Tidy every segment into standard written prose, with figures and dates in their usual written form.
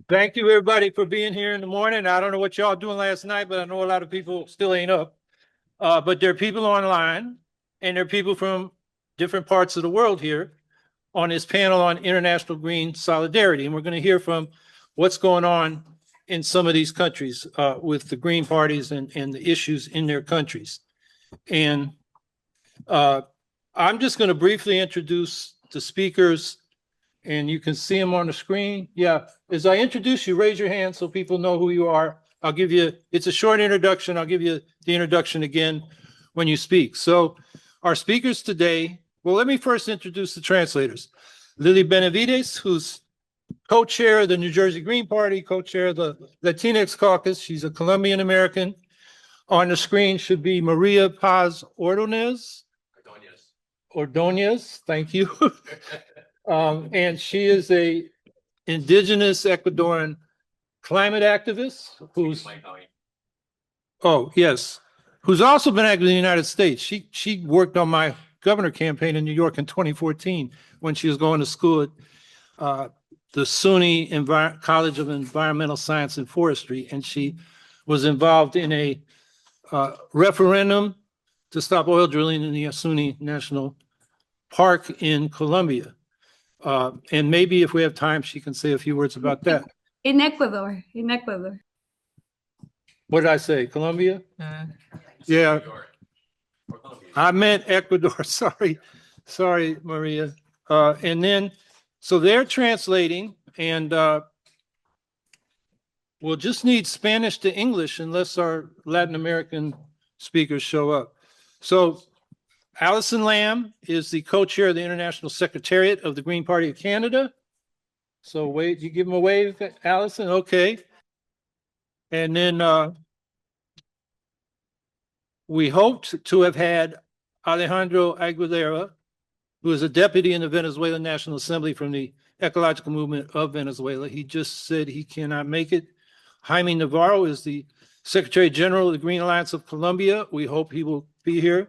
Thank you, everybody, for being here in the morning. I don't know what y'all doing last night, but I know a lot of people still ain't up. But there are people online, and there are people from different parts of the world here on this panel on international green solidarity. And we're going to hear from what's going on in some of these countries with the green parties and the issues in their countries. And I'm just going to briefly introduce the speakers, and you can see them on the screen. Yeah, as I introduce you, raise your hand so people know who you are. I'll give you, it's a short introduction. I'll give you the introduction again when you speak. So our speakers today, well, let me first introduce the translators. Lily Benavides, who's co-chair of the New Jersey Green Party, co-chair of the Latinx Caucus. She's a Colombian American. On the screen should be Maria Paz Ordonez. Ordonez, thank you. And she is a indigenous Ecuadorian climate activist who's, oh, yes, who's also been active in the United States. She worked on my governor campaign in New York in 2014 when she was going to school at the SUNY College of Environmental Science and Forestry, and she was involved in a referendum to stop oil drilling in the SUNY National Park in Colombia. And maybe if we have time, she can say a few words about that. In Ecuador, in Ecuador. What did I say? Colombia? Yeah. I meant Ecuador. Sorry, Maria. And then, so they're translating, and we'll just need Spanish to English unless our Latin American speakers show up. So Alison Lamb is the co-chair of the International Secretariat of the Green Party of Canada. So wait, you give him a wave, Alison? Okay. And then we hoped to have had Alejandro Aguilera, who is a deputy in the Venezuelan National Assembly from the Ecological Movement of Venezuela. He just said he cannot make it. Jaime Navarro is the Secretary General of the Green Alliance of Colombia. We hope he will be here.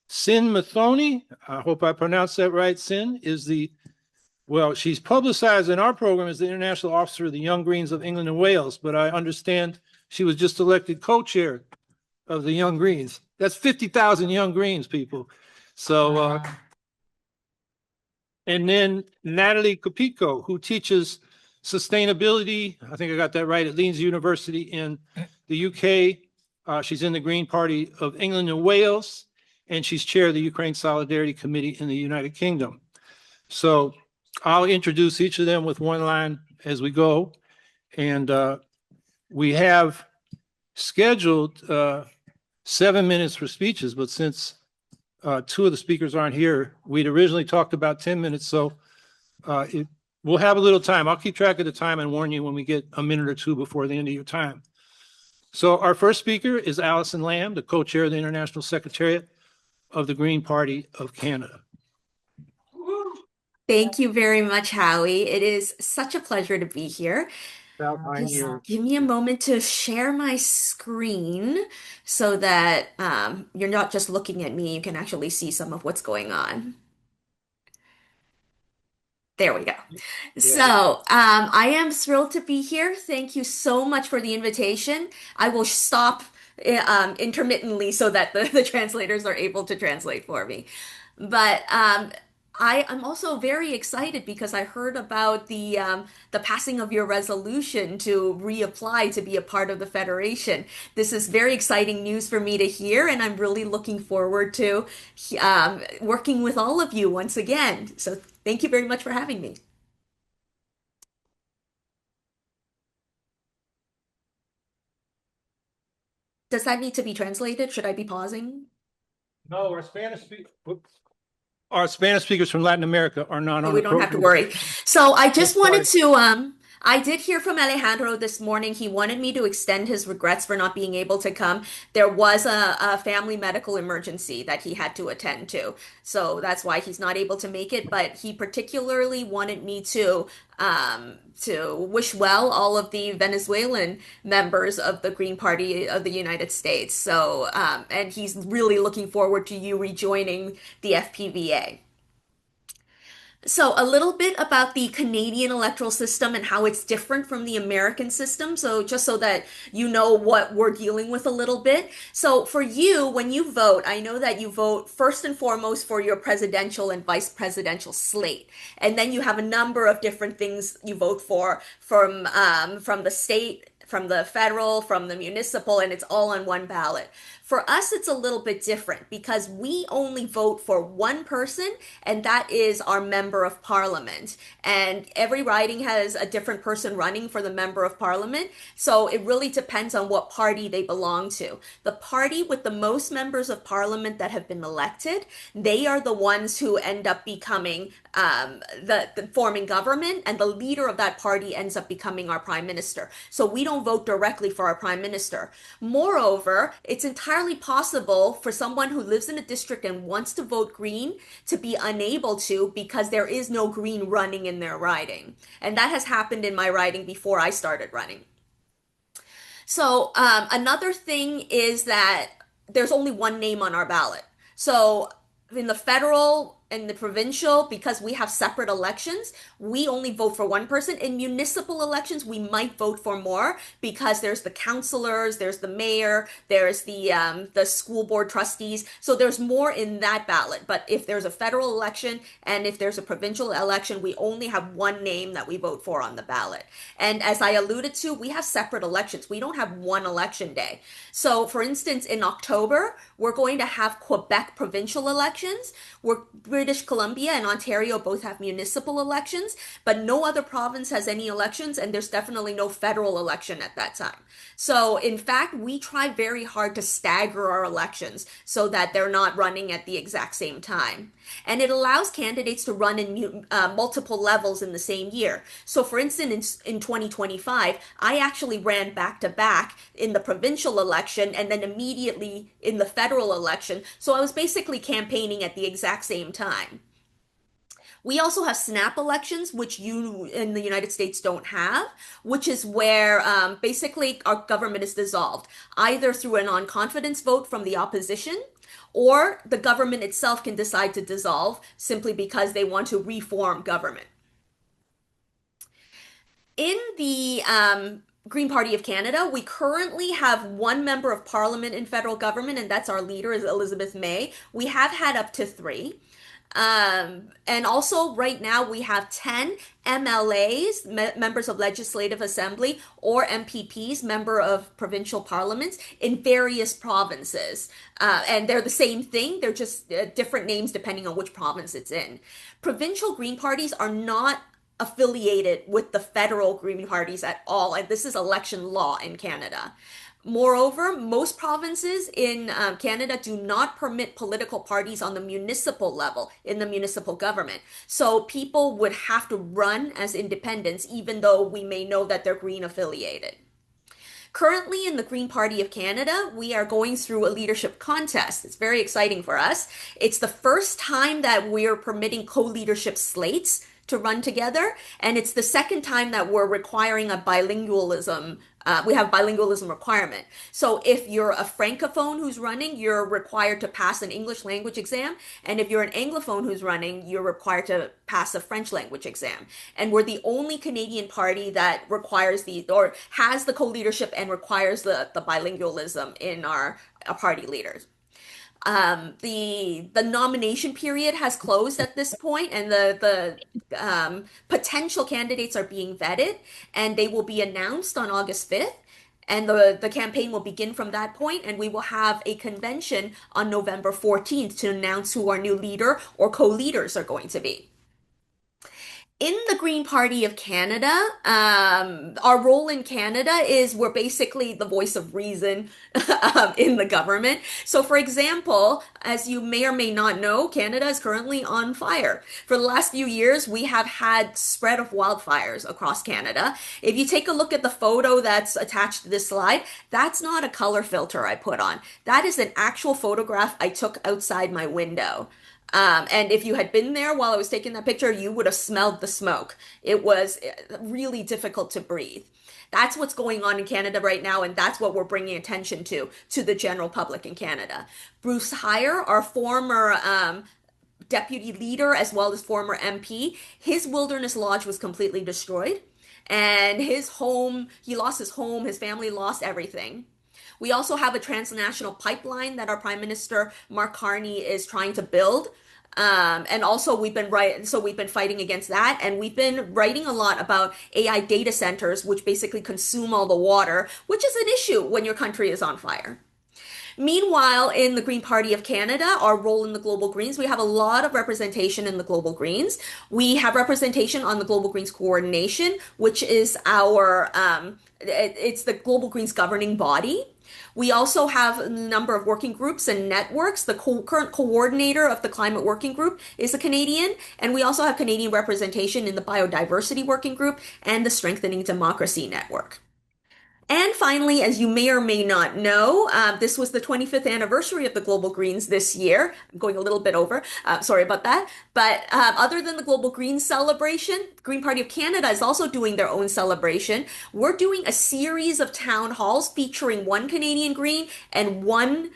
Sin Muthoni, I hope I pronounced that right. Sin is she's publicized in our program as the International Officer of the Young Greens of England and Wales, but I understand she was just elected co-chair of the Young Greens. That's 50,000 Young Greens, people. So, and then Natalie Kopytko, who teaches sustainability, I think I got that right, at Leeds University in the UK. She's in the Green Party of England and Wales, and she's chair of the Ukraine Solidarity Committee in the United Kingdom. So I'll introduce each of them with one line as we go. And we have scheduled 7 minutes for speeches, but since two of the speakers aren't here, we'd originally talked about 10 minutes. So we'll have a little time. I'll keep track of the time and warn you when we get a minute or two before the end of your time. So our first speaker is Alison Lamb, the co-chair of the International Secretariat of the Green Party of Canada. Thank you very much, Howie. It is such a pleasure to be here. Just give me a moment to share my screen so that you're not just looking at me, you can actually see some of what's going on. There we go. Yeah. So I am thrilled to be here. Thank you so much for the invitation. I will stop intermittently so that the translators are able to translate for me. But I'm also very excited because I heard about the passing of your resolution to reapply to be a part of the Federation. This is very exciting news for me to hear, and I'm really looking forward to working with all of you once again. So thank you very much for having me. Does that need to be translated? Should I be pausing? No, our Spanish speakers from Latin America are not on we don't have to worry. So I just wanted to, I did hear from Alejandro this morning. He wanted me to extend his regrets for not being able to come. There was a family medical emergency that he had to attend to. So that's why he's not able to make it. But he particularly wanted me to wish well all of the Venezuelan members of the Green Party of the United States. So, and he's really looking forward to you rejoining the FPVA. So, a little bit about the Canadian electoral system and how it's different from the American system. So, just so that you know what we're dealing with a little bit. So, for you, when you vote, I know that you vote first and foremost for your presidential and vice presidential slate. And then you have a number of different things you vote for from the state, from the federal, from the municipal, and it's all on one ballot. For us, it's a little bit different because we only vote for one person, and that is our member of parliament. And every riding has a different person running for the member of parliament. So it really depends on what party they belong to. The party with the most members of parliament that have been elected, they are the ones who end up becoming the forming government, and the leader of that party ends up becoming our prime minister. So we don't vote directly for our prime minister. Moreover, it's entirely possible for someone who lives in a district and wants to vote Green to be unable to because there is no Green running in their riding. And that has happened in my riding before I started running. So another thing is that there's only one name on our ballot. So in the federal and the provincial, because we have separate elections, we only vote for one person. In municipal elections, we might vote for more because there's the councilors, there's the mayor, there's the school board trustees. So there's more in that ballot. But if there's a federal election and if there's a provincial election, we only have one name that we vote for on the ballot. And as I alluded to, we have separate elections. We don't have one election day. So for instance, in October, we're going to have Quebec provincial elections. British Columbia and Ontario both have municipal elections, but no other province has any elections, and there's definitely no federal election at that time. So, in fact, we try very hard to stagger our elections so that they're not running at the exact same time. And it allows candidates to run in multiple levels in the same year. So, for instance, in 2025, I actually ran back to back in the provincial election and then immediately in the federal election. So, I was basically campaigning at the exact same time. We also have snap elections, which you in the United States don't have, which is where basically our government is dissolved, either through a non-confidence vote from the opposition, or the government itself can decide to dissolve simply because they want to reform government. In the Green Party of Canada, we currently have one member of parliament in federal government, and that's our leader, is Elizabeth May. We have had up to 3. And also right now we have 10 MLAs, members of Legislative Assembly, or MPPs, member of provincial parliaments in various provinces. And they're the same thing, they're just different names depending on which province it's in. Provincial Green parties are not affiliated with the federal Green parties at all, and this is election law in Canada. Moreover, most provinces in Canada do not permit political parties on the municipal level in the municipal government. So people would have to run as independents, even though we may know that they're Green affiliated. Currently in the Green Party of Canada, we are going through a leadership contest. It's very exciting for us. It's the first time that we're permitting co-leadership slates to run together, and it's the second time that we're requiring a bilingualism. We have bilingualism requirement. So if you're a francophone who's running, you're required to pass an English language exam. And if you're an anglophone who's running, you're required to pass a French language exam. And we're the only Canadian party that requires or has the co-leadership and requires the bilingualism in our party leaders. The nomination period has closed at this point, and the potential candidates are being vetted, and they will be announced on August 5th. And the campaign will begin from that point, and we will have a convention on November 14th to announce who our new leader or co-leaders are going to be. In the Green Party of Canada, our role in Canada is we're basically the voice of reason in the government. So, for example, as you may or may not know, Canada is currently on fire. For the last few years, we have had spread of wildfires across Canada. If you take a look at the photo that's attached to this slide, that's not a color filter I put on. That is an actual photograph I took outside my window. And if you had been there while I was taking that picture, you would have smelled the smoke. It was really difficult to breathe. That's what's going on in Canada right now, and that's what we're bringing attention to the general public in Canada. Bruce Heyer, our former deputy leader as well as former MP. His wilderness lodge was completely destroyed, and his home, he lost his home, his family lost everything. We also have a transnational pipeline that our Prime Minister Mark Carney is trying to build. And also we've been fighting against that, and we've been writing a lot about AI data centers, which basically consume all the water, which is an issue when your country is on fire. Meanwhile, in the Green Party of Canada, our role in the Global Greens, we have a lot of representation in the Global Greens. We have representation on the Global Greens Coordination, which is it's the Global Greens governing body. We also have a number of working groups and networks. The current coordinator of the Climate Working Group is a Canadian, and we also have Canadian representation in the Biodiversity Working Group and the Strengthening Democracy Network. And finally, as you may or may not know, this was the 25th anniversary of the Global Greens this year. I'm going a little bit over. Sorry about that. But other than the Global Greens celebration, Green Party of Canada is also doing their own celebration. We're doing a series of town halls featuring one Canadian Green and one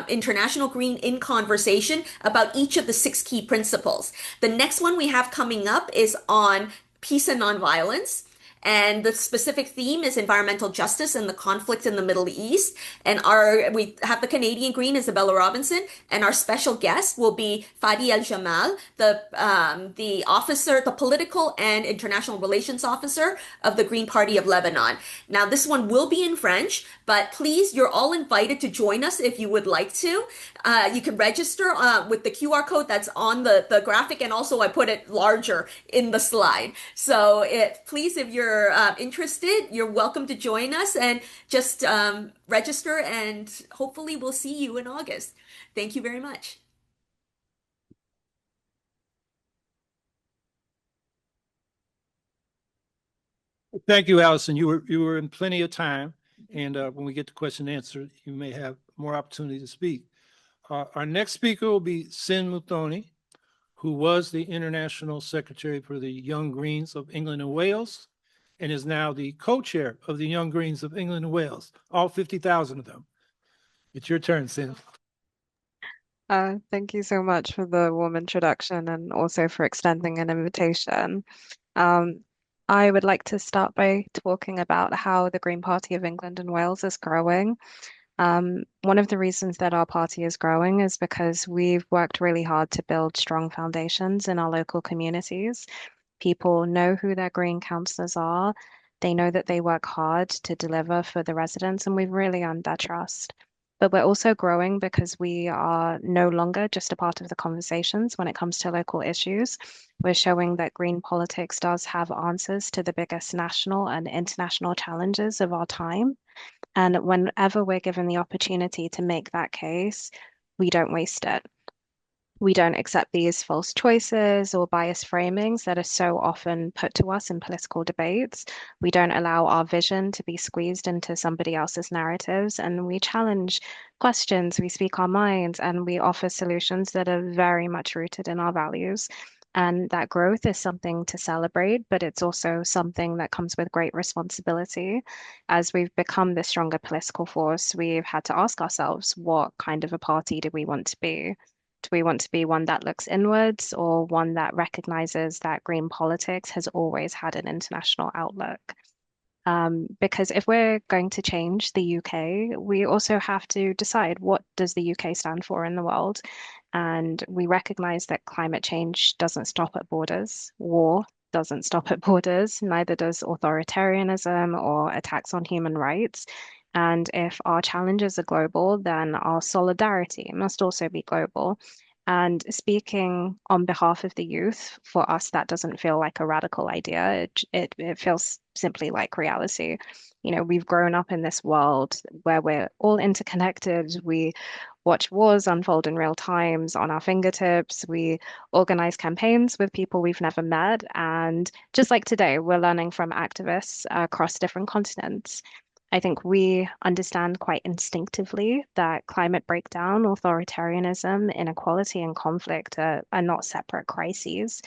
international green in conversation about each of the 6 key principles. The next one we have coming up is on peace and nonviolence. And the specific theme is environmental justice and the conflict in the Middle East. And we have the Canadian Green, Isabella Robinson, and our special guest will be Fadi El Jamal, the officer, the political and international relations officer of the Green Party of Lebanon. Now, this one will be in French, but please, you're all invited to join us if you would like to. You can register with the QR code that's on the graphic, and also I put it larger in the slide. So please, if you're interested, you're welcome to join us, and just register, and hopefully we'll see you in August. Thank you very much. Thank you, Alison. You were in plenty of time, and when we get to question and answer, you may have more opportunity to speak. Our next speaker will be Sin Muthoni, who was the International Secretary for the Young Greens of England and Wales, and is now the co-chair of the Young Greens of England and Wales, all 50,000 of them. It's your turn, Sin. Thank you so much for the warm introduction and also for extending an invitation. I would like to start by talking about how the Green Party of England and Wales is growing. One of the reasons that our party is growing is because we've worked really hard to build strong foundations in our local communities. People know who their Green councillors are. They know that they work hard to deliver for the residents, and we've really earned their trust. But we're also growing because we are no longer just a part of the conversations when it comes to local issues. We're showing that green politics does have answers to the biggest national and international challenges of our time. And whenever we're given the opportunity to make that case, we don't waste it. We don't accept these false choices or biased framings that are so often put to us in political debates. We don't allow our vision to be squeezed into somebody else's narratives, and we challenge questions, we speak our minds, and we offer solutions that are very much rooted in our values. And that growth is something to celebrate, but it's also something that comes with great responsibility. As we've become the stronger political force, we've had to ask ourselves, what kind of a party do we want to be? Do we want to be one that looks inwards, or one that recognizes that green politics has always had an international outlook? Because if we're going to change the UK, we also have to decide, what does the UK stand for in the world? And we recognize that climate change doesn't stop at borders. War doesn't stop at borders, neither does authoritarianism or attacks on human rights. And if our challenges are global, then our solidarity must also be global. And speaking on behalf of the youth, for us, that doesn't feel like a radical idea. It feels simply like reality. You know, we've grown up in this world where we're all interconnected. We watch wars unfold in real times on our fingertips. We organize campaigns with people we've never met. And just like today, we're learning from activists across different continents. I think we understand quite instinctively that climate breakdown, authoritarianism, inequality, and conflict are not separate crises.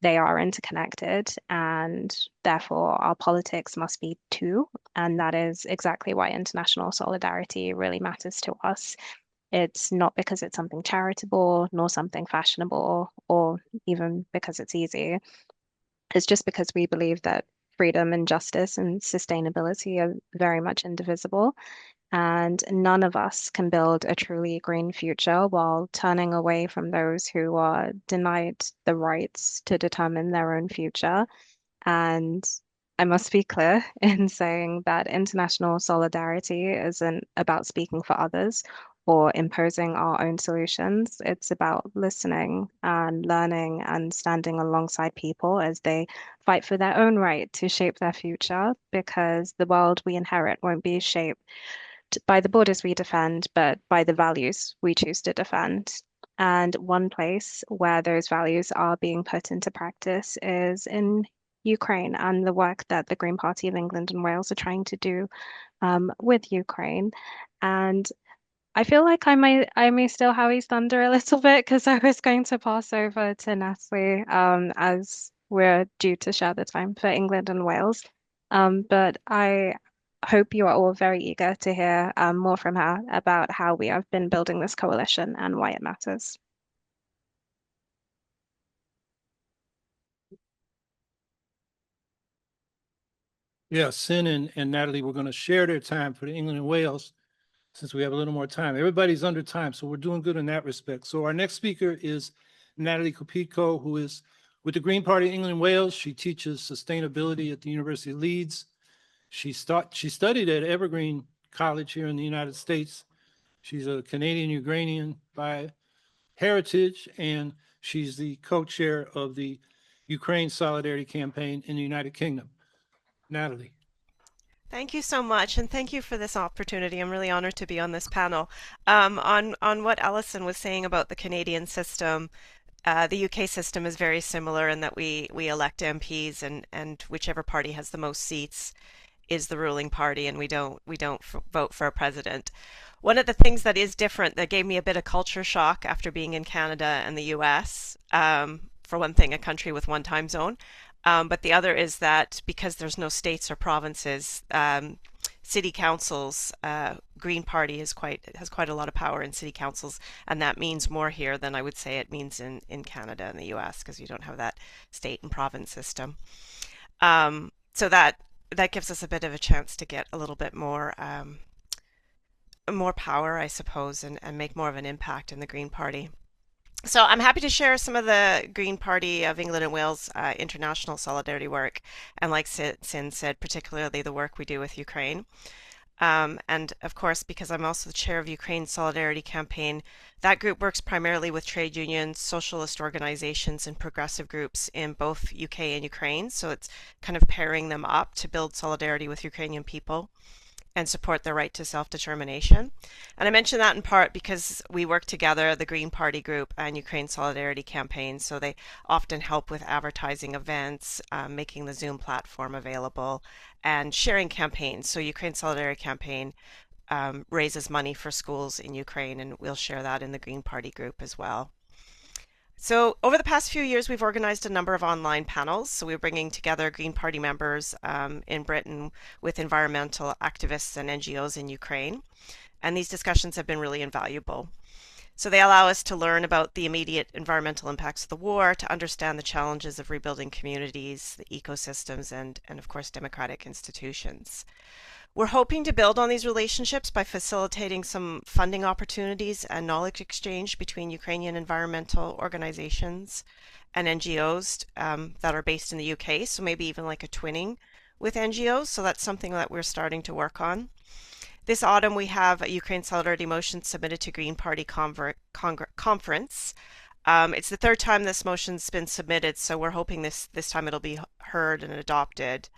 They are interconnected, and therefore our politics must be too. And that is exactly why international solidarity really matters to us. It's not because it's something charitable, nor something fashionable, or even because it's easy. It's just because we believe that freedom and justice and sustainability are very much indivisible. And none of us can build a truly green future while turning away from those who are denied the rights to determine their own future. And I must be clear in saying that international solidarity isn't about speaking for others or imposing our own solutions. It's about listening and learning and standing alongside people as they fight for their own right to shape their future, because the world we inherit won't be shaped by the borders we defend, but by the values we choose to defend. And one place where those values are being put into practice is in Ukraine and the work that the Green Party of England and Wales are trying to do with Ukraine. And I feel like I may steal Howie's thunder a little bit because I was going to pass over to Natalie as we're due to share the time for England and Wales. But I hope you are all very eager to hear more from her about how we have been building this coalition and why it matters. Yeah, Sin and Natalie, we're going to share their time for the England and Wales since we have a little more time. Everybody's under time, so we're doing good in that respect. So our next speaker is Natalie Kopytko, who is with the Green Party England and Wales. She teaches sustainability at the University of Leeds. She studied at Evergreen College here in the United States. She's a Canadian Ukrainian by heritage, and she's the co-chair of the Ukraine Solidarity Campaign in the United Kingdom. Natalie. Thank you so much, and thank you for this opportunity. I'm really honored to be on this panel. On what Alison was saying about the Canadian system, the UK system is very similar in that we elect MPs, and whichever party has the most seats is the ruling party, and we don't vote for a president. One of the things that is different that gave me a bit of culture shock after being in Canada and the US, for one thing, a country with one time zone. But the other is that because there's no states or provinces, city councils, Green Party has quite a lot of power in city councils, and that means more here than I would say it means in Canada and the US, because you don't have that state and province system. So that gives us a bit of a chance to get a little bit more power, I suppose, and make more of an impact in the Green Party. So I'm happy to share some of the Green Party of England and Wales international solidarity work, and like Sin said, particularly the work we do with Ukraine. And of course, because I'm also the chair of Ukraine Solidarity Campaign, that group works primarily with trade unions, socialist organizations, and progressive groups in both UK and Ukraine. So it's kind of pairing them up to build solidarity with Ukrainian people and support their right to self-determination. And I mention that in part because we work together, the Green Party Group and Ukraine Solidarity Campaign, so they often help with advertising events, making the Zoom platform available, and sharing campaigns. So Ukraine Solidarity Campaign raises money for schools in Ukraine, and we'll share that in the Green Party Group as well. So over the past few years, we've organized a number of online panels. So we're bringing together Green Party members in Britain with environmental activists and NGOs in Ukraine. And these discussions have been really invaluable. So they allow us to learn about the immediate environmental impacts of the war, to understand the challenges of rebuilding communities, the ecosystems, and of course, democratic institutions. We're hoping to build on these relationships by facilitating some funding opportunities and knowledge exchange between Ukrainian environmental organizations and NGOs that are based in the UK, so maybe even like a twinning with NGOs. So that's something that we're starting to work on. This autumn, we have a Ukraine Solidarity motion submitted to Green Party Conference. It's the third time this motion's been submitted, so we're hoping this time it'll be heard and adopted.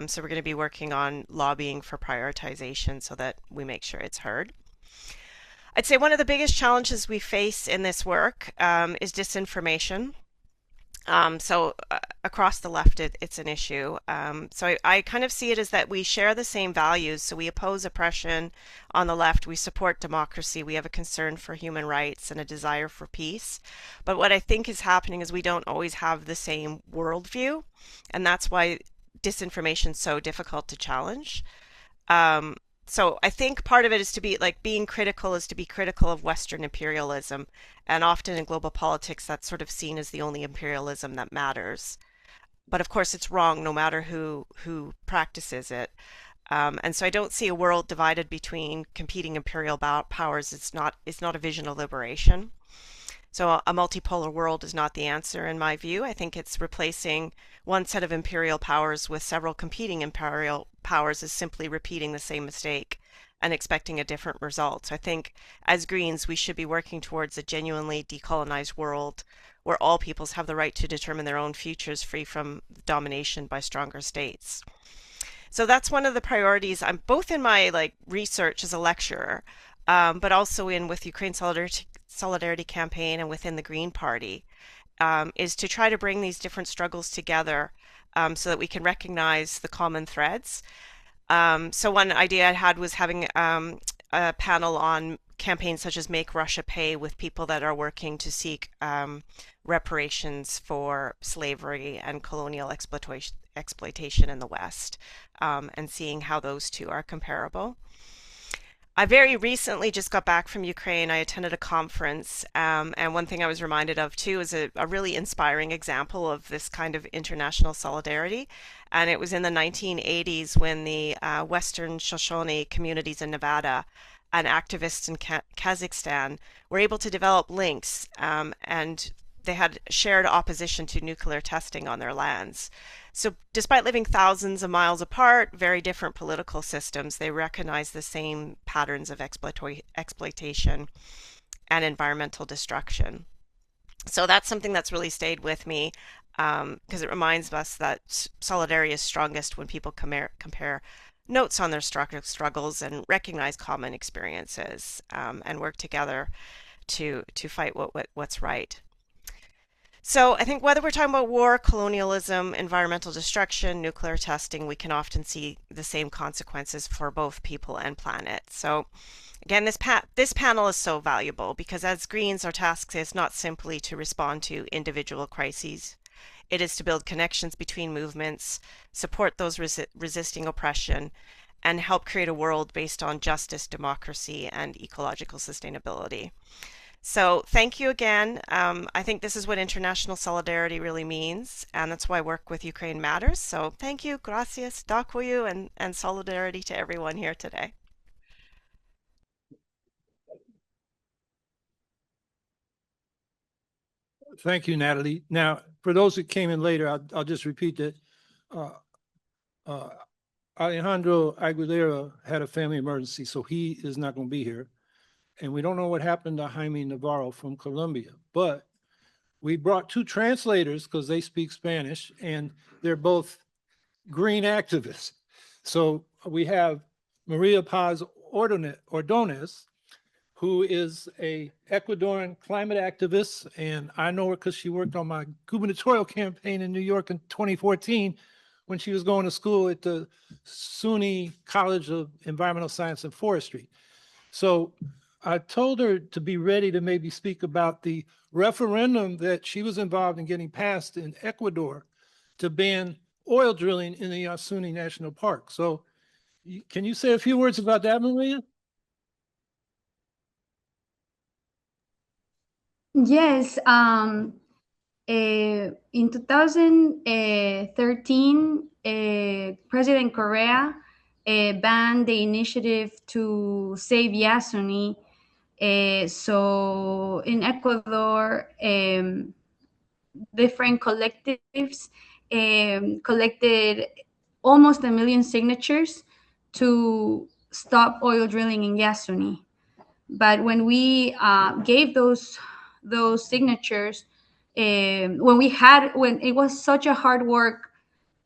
So we're going to be working on lobbying for prioritization so that we make sure it's heard. I'd say one of the biggest challenges we face in this work is disinformation. Across the left, it's an issue. So I kind of see it as that we share the same values. So we oppose oppression on the left. We support democracy. We have a concern for human rights and a desire for peace. But what I think is happening is we don't always have the same worldview. And that's why disinformation is so difficult to challenge. So I think part of it is to be like being critical is to be critical of Western imperialism. And often in global politics, that's sort of seen as the only imperialism that matters. But of course, it's wrong no matter who practices it. And so I don't see a world divided between competing imperial powers. It's not a vision of liberation. So a multipolar world is not the answer in my view. I think it's replacing one set of imperial powers with several competing imperial powers is simply repeating the same mistake and expecting a different result. So I think as Greens, we should be working towards a genuinely decolonized world where all peoples have the right to determine their own futures free from domination by stronger states. So that's one of the priorities. I'm both in my research as a lecturer, but also in with Ukraine Solidarity Campaign and within the Green Party, is to try to bring these different struggles together so that we can recognize the common threads. So one idea I had was having a panel on campaigns such as Make Russia Pay with people that are working to seek reparations for slavery and colonial exploitation in the West, and seeing how those two are comparable. I very recently just got back from Ukraine. I attended a conference, and one thing I was reminded of too is a really inspiring example of this kind of international solidarity. And it was in the 1980s when the Western Shoshone communities in Nevada and activists in Kazakhstan were able to develop links, and they had shared opposition to nuclear testing on their lands. So despite living thousands of miles apart, very different political systems, they recognize the same patterns of exploitation and environmental destruction. So that's something that's really stayed with me, because it reminds us that solidarity is strongest when people compare notes on their struggles and recognize common experiences, and work together to fight what's right. So I think whether we're talking about war, colonialism, environmental destruction, nuclear testing, we can often see the same consequences for both people and planet. So again, this panel is so valuable because as Greens, our task is not simply to respond to individual crises. It is to build connections between movements, support those resisting oppression, and help create a world based on justice, democracy, and ecological sustainability. So thank you again. I think this is what international solidarity really means, and that's why work with Ukraine matters. So thank you, gracias, dakuyu, and solidarity to everyone here today. Thank you, Natalie. Now, for those that came in later, I'll just repeat that Alejandro Aguilera had a family emergency, so he is not going to be here. And we don't know what happened to Jaime Navarro from Colombia, but we brought two translators because they speak Spanish and they're both green activists. So we have Maria Paz Ordonez, who is a Ecuadorian climate activist. And I know her because she worked on my gubernatorial campaign in New York in 2014 when she was going to school at the SUNY College of Environmental Science and Forestry. So I told her to be ready to maybe speak about the referendum that she was involved in getting passed in Ecuador to ban oil drilling in the Yasuni National Park. So can you say a few words about that, Maria? Yes. In 2013, President Correa banned the initiative to save Yasuni. So in Ecuador, different collectives collected almost 1 million signatures to stop oil drilling in Yasuni. But when we gave those signatures, when it was such a hard work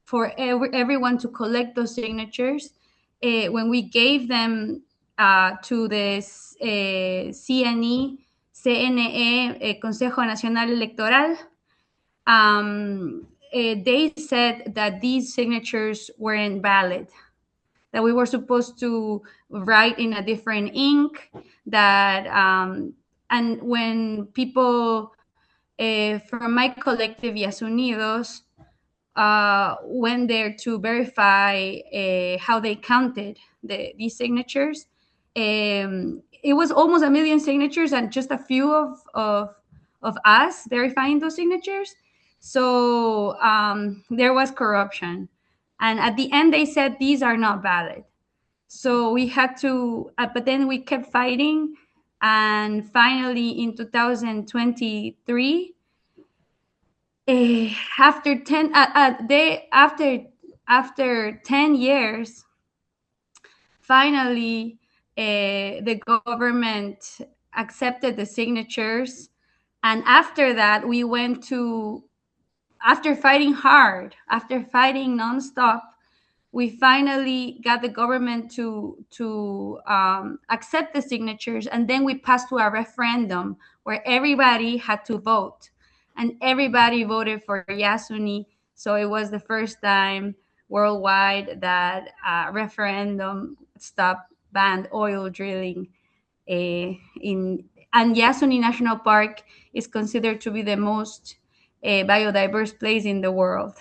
for everyone to collect those signatures, when we gave them to the CNE, Consejo Nacional Electoral, they said that these signatures weren't valid, that we were supposed to write in a different ink, that and when people from my collective Yasunidos went there to verify how they counted, these signatures. It was almost 1 million signatures, and just a few of us verifying those signatures. So there was corruption, and at the end they said these are not valid. So we had to, but then we kept fighting, and finally in 2023, after 10 years, finally the government accepted the signatures, and after that we went to, after fighting hard, after fighting nonstop, we finally got the government to accept the signatures, and then we passed to a referendum where everybody had to vote, and everybody voted for Yasuni. So it was the first time worldwide that a referendum banned oil drilling and Yasuni National Park is considered to be the most biodiverse place in the world.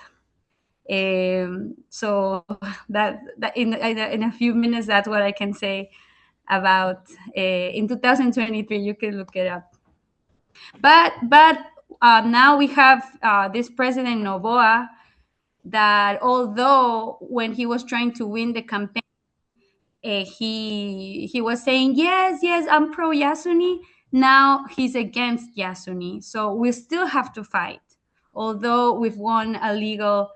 So that in a few minutes, that's what I can say about in 2023. You can look it up. But now we have this President Noboa that, although when he was trying to win the campaign, he was saying yes, I'm pro Yasuni. Now he's against Yasuni. So we still have to fight, although we've won a legal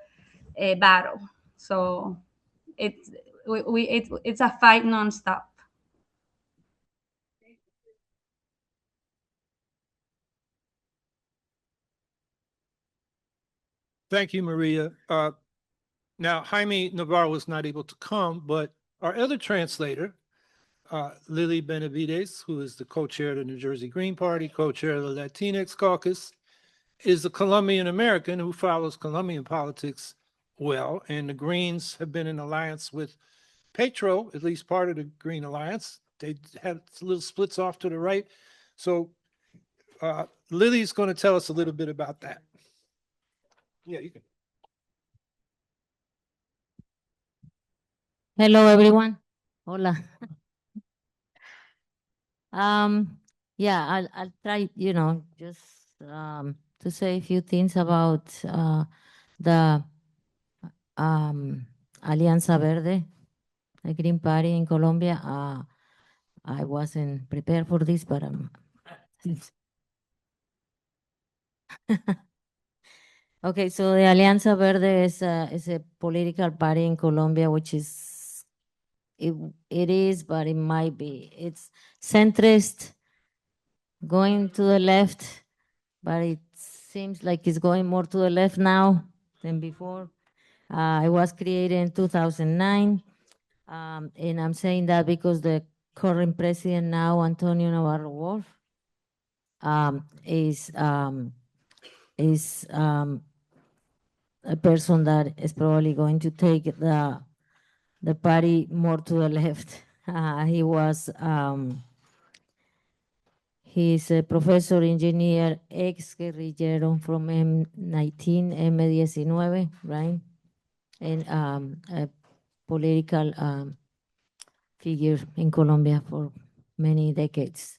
battle. So it's a fight nonstop. Thank you, Maria. Now, Jaime Navarro was not able to come, but our other translator, Lily Benavides, who is the co-chair of the New Jersey Green Party, co-chair of the Latinx caucus, is a Colombian American who follows Colombian politics well. And the Greens have been in alliance with Petro, at least part of the Green Alliance. They had little splits off to the right. So Lily's going to tell us a little bit about that. Yeah, you can. Hello, everyone. Hola. Yeah, I'll try, just to say a few things about the Alianza Verde, the Green Party in Colombia. I wasn't prepared for this, but okay, so the Alianza Verde is a political party in Colombia, which is, it is, but it might be. It's centrist, going to the left, but it seems like it's going more to the left now than before. It was created in 2009, and I'm saying that because the current president now, Antonio Navarro Wolf, is a person that is probably going to take the party more to the left. He's a professor, engineer, ex-guerrillero from M19, M19, right? And a political figure in Colombia for many decades.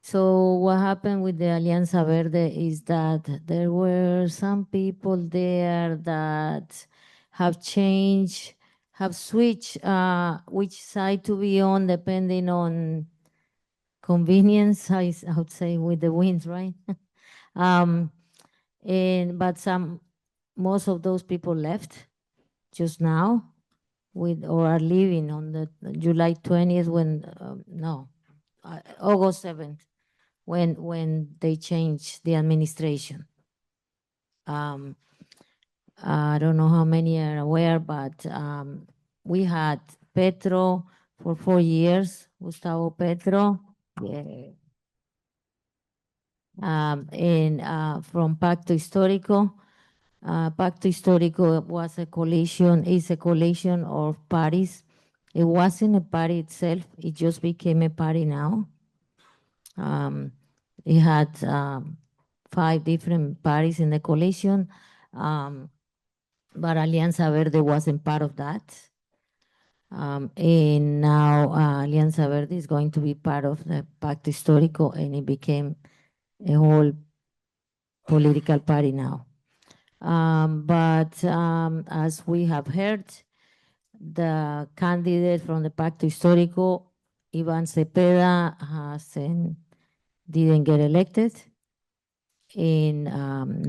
So what happened with the Alianza Verde is that there were some people there that have changed, have switched which side to be on depending on convenience, I would say, with the winds, right? But most of those people left just now or are leaving on the July 20th August 7th, when they changed the administration. I don't know how many are aware, but we had Petro for 4 years, Gustavo Petro. Yeah. And from Pacto Histórico. Pacto Histórico was is a coalition of parties. It wasn't a party itself, it just became a party now. It had 5 different parties in the coalition, but Alianza Verde wasn't part of that. And now Alianza Verde is going to be part of the Pacto Histórico, and it became a whole political party now. But as we have heard, the candidate from the Pacto Histórico, Iván Cepeda, didn't get elected. And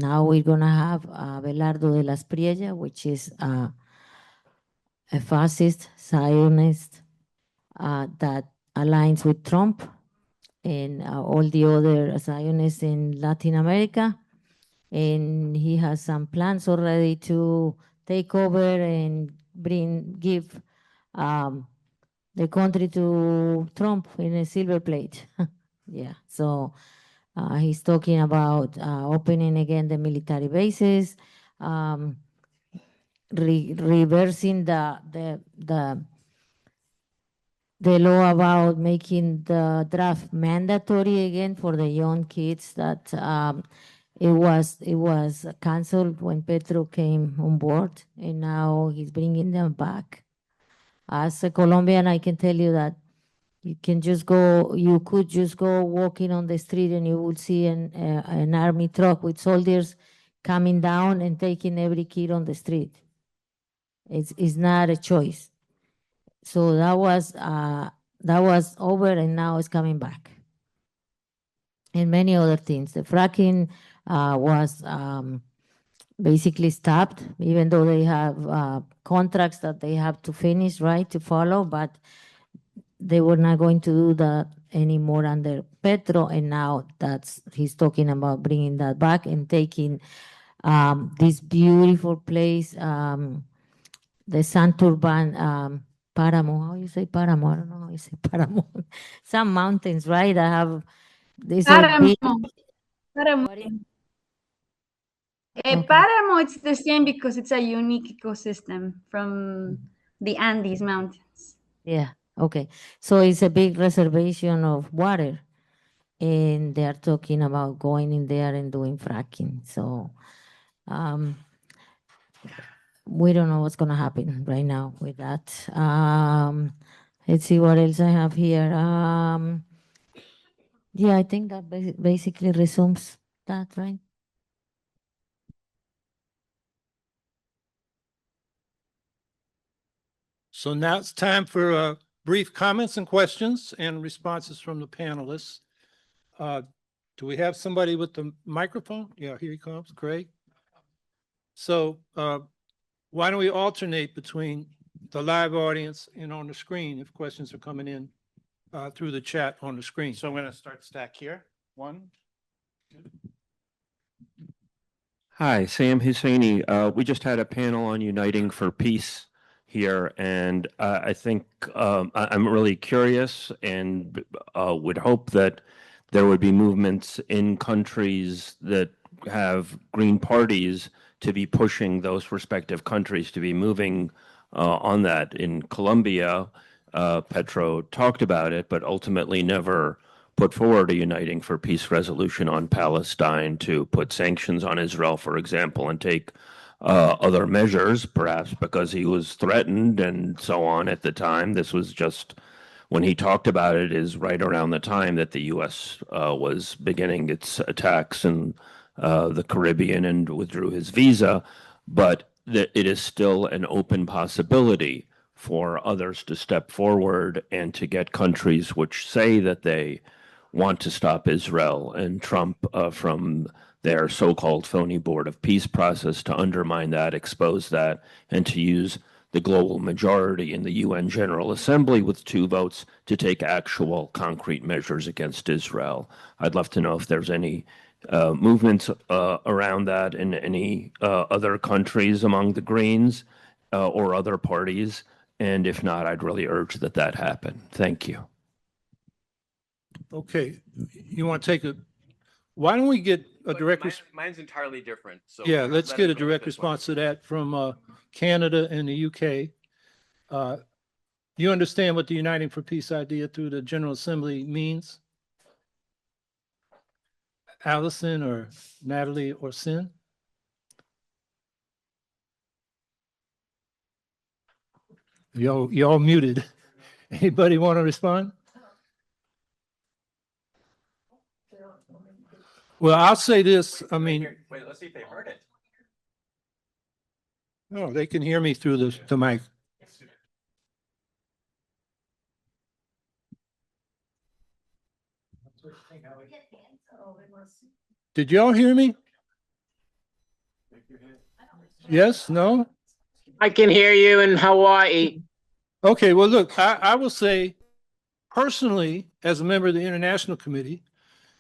now we're going to have Abelardo de las Priella, which is a fascist Zionist that aligns with Trump and all the other Zionists in Latin America. And he has some plans already to take over and give the country to Trump in a silver plate. Yeah, so he's talking about opening again the military bases, reversing the law about making the draft mandatory again for the young kids that it was canceled when Petro came on board, and now he's bringing them back. As a Colombian, I can tell you that you could just go walking on the street and you will see an army truck with soldiers coming down and taking every kid on the street. It's not a choice. So that was over, and now it's coming back. And many other things. The fracking was basically stopped, even though they have contracts that they have to finish, right, to follow, but they were not going to do that anymore under Petro, and now he's talking about bringing that back and taking this beautiful place, the Santurban Paramo. How you say Paramo? I don't know how you say Paramo. Some mountains, right? I have this big. Páramo. What is- Páramo, it's the same because it's a unique ecosystem from the Andes Mountains. Yeah. Okay. So it's a big reservation of water, and they are talking about going in there and doing fracking. So we don't know what's going to happen right now with that. Let's see what else I have here. Yeah, I think that basically resumes that, right? So now it's time for brief comments and questions and responses from the panelists. Do we have somebody with the microphone? Yeah, here he comes. Great. So why don't we alternate between the live audience and on the screen if questions are coming in through the chat on the screen. So I'm going to start stack here. One. Hi, Sam Husseini. We just had a panel on Uniting for Peace here, and I think I'm really curious and would hope that there would be movements in countries that have green parties to be pushing those respective countries to be moving on that. In Colombia, Petro talked about it, but ultimately never put forward a Uniting for Peace resolution on Palestine to put sanctions on Israel, for example, and take other measures, perhaps because he was threatened and so on at the time. This was just when he talked about it is right around the time that the U.S. Was beginning its attacks in the Caribbean and withdrew his visa. But it is still an open possibility for others to step forward and to get countries which say that they want to stop Israel and Trump from their so-called phony board of peace process to undermine that, expose that, and to use the global majority in the UN General Assembly with 2 votes to take actual concrete measures against Israel. I'd love to know if there's any movements around that in any other countries among the Greens or other parties. And if not, I'd really urge that that happen. Thank you. Okay, you want to take why don't we get a direct Mine's entirely different. So yeah, let's let get me a go with direct this one. response to that from Canada and the UK. You understand what the Uniting for Peace idea through the General Assembly means? Alison or Natalie or Sin? Y'all muted. Anybody want to respond? Well, I'll say this. I mean, Wait, let's see if they heard it. no, they can hear me through the mic. Did y'all hear me? Yes? No? I can hear you in Hawaii. Okay, well, look, I will say personally, as a member of the International Committee,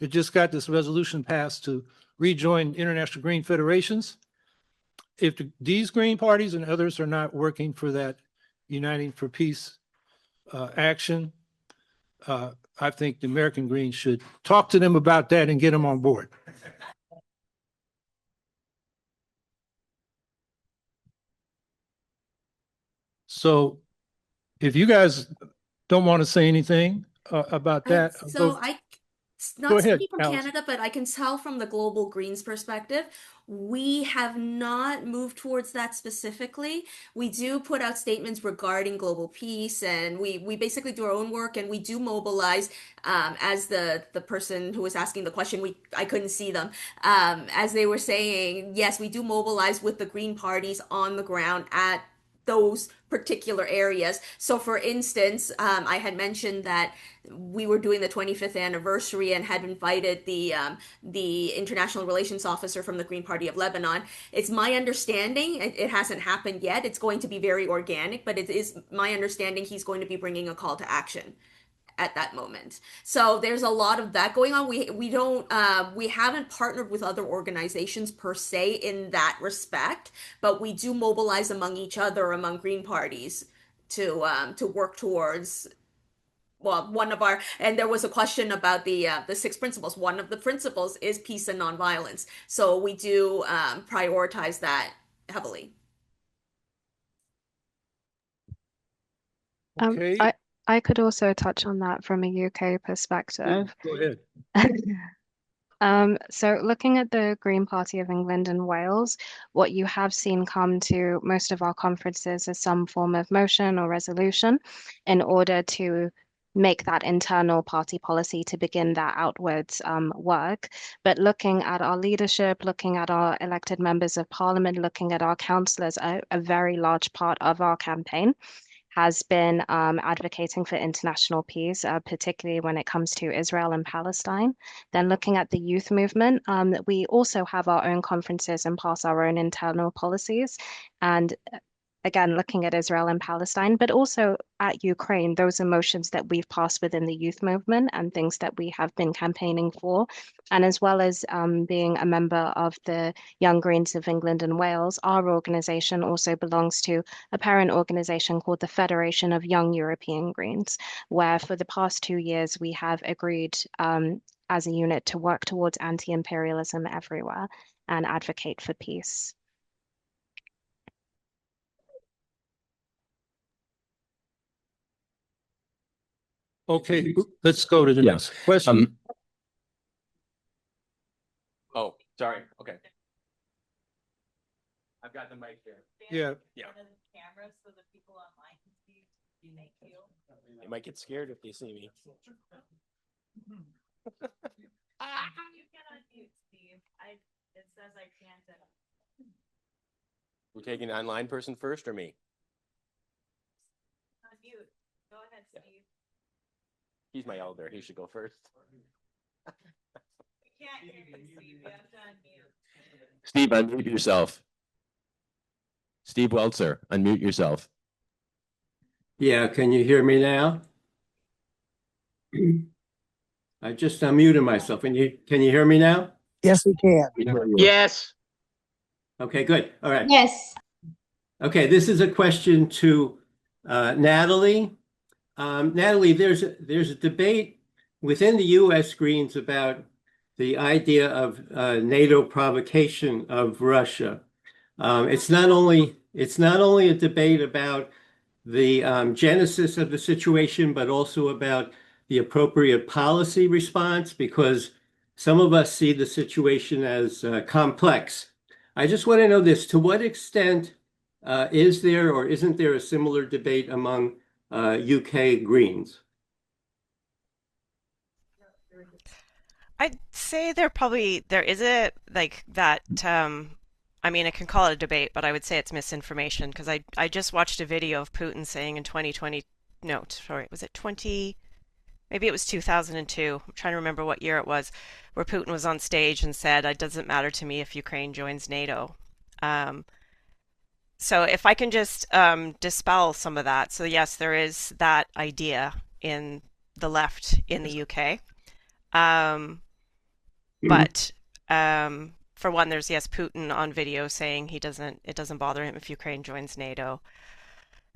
it just got this resolution passed to rejoin International Green Federations. If these green parties and others are not working for that Uniting for Peace action, I think the American Greens should talk to them about that and get them on board. So if you guys don't want to say anything about that, Not Go ahead, speaking from Alison. Canada, but I can tell from the Global Greens perspective, we have not moved towards that specifically. We do put out statements regarding global peace, and we basically do our own work, and we do mobilize. As the person who was asking the question, I couldn't see them. As they were saying, yes, we do mobilize with the Green parties on the ground at those particular areas. So for instance, I had mentioned that we were doing the 25th anniversary and had invited the international relations officer from the Green Party of Lebanon. It's my understanding, it hasn't happened yet, it's going to be very organic, but it is my understanding he's going to be bringing a call to action at that moment. So there's a lot of that going on. We haven't partnered with other organizations per se in that respect, but we do mobilize among each other, among Green parties, to work towards. Well, and there was a question about the 6 principles. One of the principles is peace and nonviolence. So we do prioritize that heavily. Okay. I could also touch on that from a UK perspective. Go ahead. So looking at the Green Party of England and Wales, what you have seen come to most of our conferences is some form of motion or resolution in order to make that internal party policy to begin that outwards work. But looking at our leadership, looking at our elected members of parliament, looking at our councillors, a very large part of our campaign has been advocating for international peace, particularly when it comes to Israel and Palestine. Then looking at the youth movement, we also have our own conferences and pass our own internal policies. And again, looking at Israel and Palestine, but also at Ukraine, those emotions that we've passed within the youth movement and things that we have been campaigning for. And as well as being a member of the Young Greens of England and Wales, our organization also belongs to a parent organization called the Federation of Young European Greens, where for the past 2 years, we have agreed as a unit to work towards anti-imperialism everywhere and advocate for peace. Okay, let's go to the Yeah. next question. Oh, sorry. Okay. I've got the mic here. Yeah. Yeah. Cameras so the people online can see you make you. They might get scared if they see me. You can unmute, Steve. It says I can't. We're taking the online person first or me? Unmute. Go ahead, Yeah. Steve. He's my elder. He should go first. We can't hear you, Steve. You have to unmute. Steve, unmute yourself. Steve Welzer, unmute yourself. Yeah, can you hear me now? I just unmuted myself. Can you hear me now? Yes, we can. Yes. Okay, good. All right. Yes. Okay, this is a question to Natalie. Natalie, there's a debate within the U.S. Greens about the idea of NATO provocation of Russia. It's not only a debate about the genesis of the situation, but also about the appropriate policy response, because some of us see the situation as complex. I just want to know this: to what extent Is there or isn't there a similar debate among UK Greens? I'd say there is a like that. I mean, I can call it a debate, but I would say it's misinformation because I just watched a video of Putin saying in 2020, no, sorry, was it 20? Maybe it was 2002. I'm trying to remember what year it was, where Putin was on stage and said, "It doesn't matter to me if Ukraine joins NATO." Um, so if I can just dispel some of that. So yes, there is that idea in the left in the UK. But for one, there's yes, Putin on video saying it doesn't bother him if Ukraine joins NATO.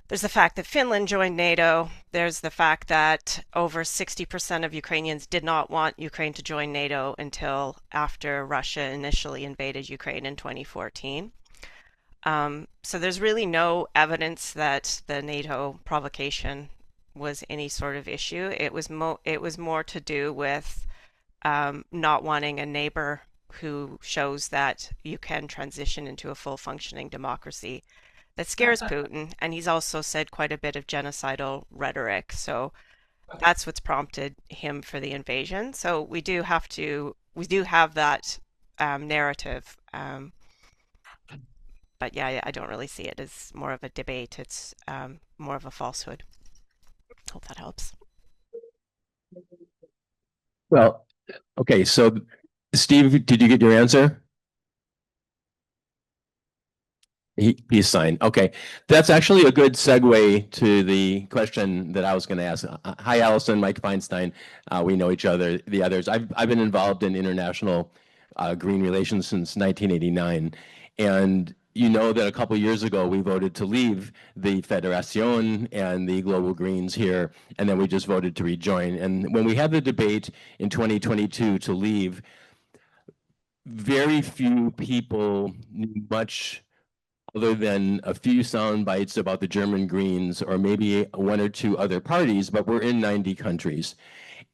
There's the fact that Finland joined NATO. There's the fact that over 60% of Ukrainians did not want Ukraine to join NATO until after Russia initially invaded Ukraine in 2014. So there's really no evidence that the NATO provocation was any sort of issue. It was more to do with not wanting a neighbor who shows that you can transition into a full functioning democracy. That scares Putin, and he's also said quite a bit of genocidal rhetoric. So that's what's prompted him for the invasion. So we do have that narrative. But yeah, I don't really see it as more of a debate. It's more of a falsehood. Hope that helps. Well, okay, so Steve, did you get your answer? Peace sign. Okay, that's actually a good segue to the question that I was going to ask. Hi, Alison, Mike Feinstein. We know each other. The others. I've been involved in international green relations since 1989, and you know that a couple years ago we voted to leave the Federación and the Global Greens here, and then we just voted to rejoin. And when we had the debate in 2022 to leave, very few people knew much other than a few sound bites about the German Greens or maybe one or two other parties, but we're in 90 countries.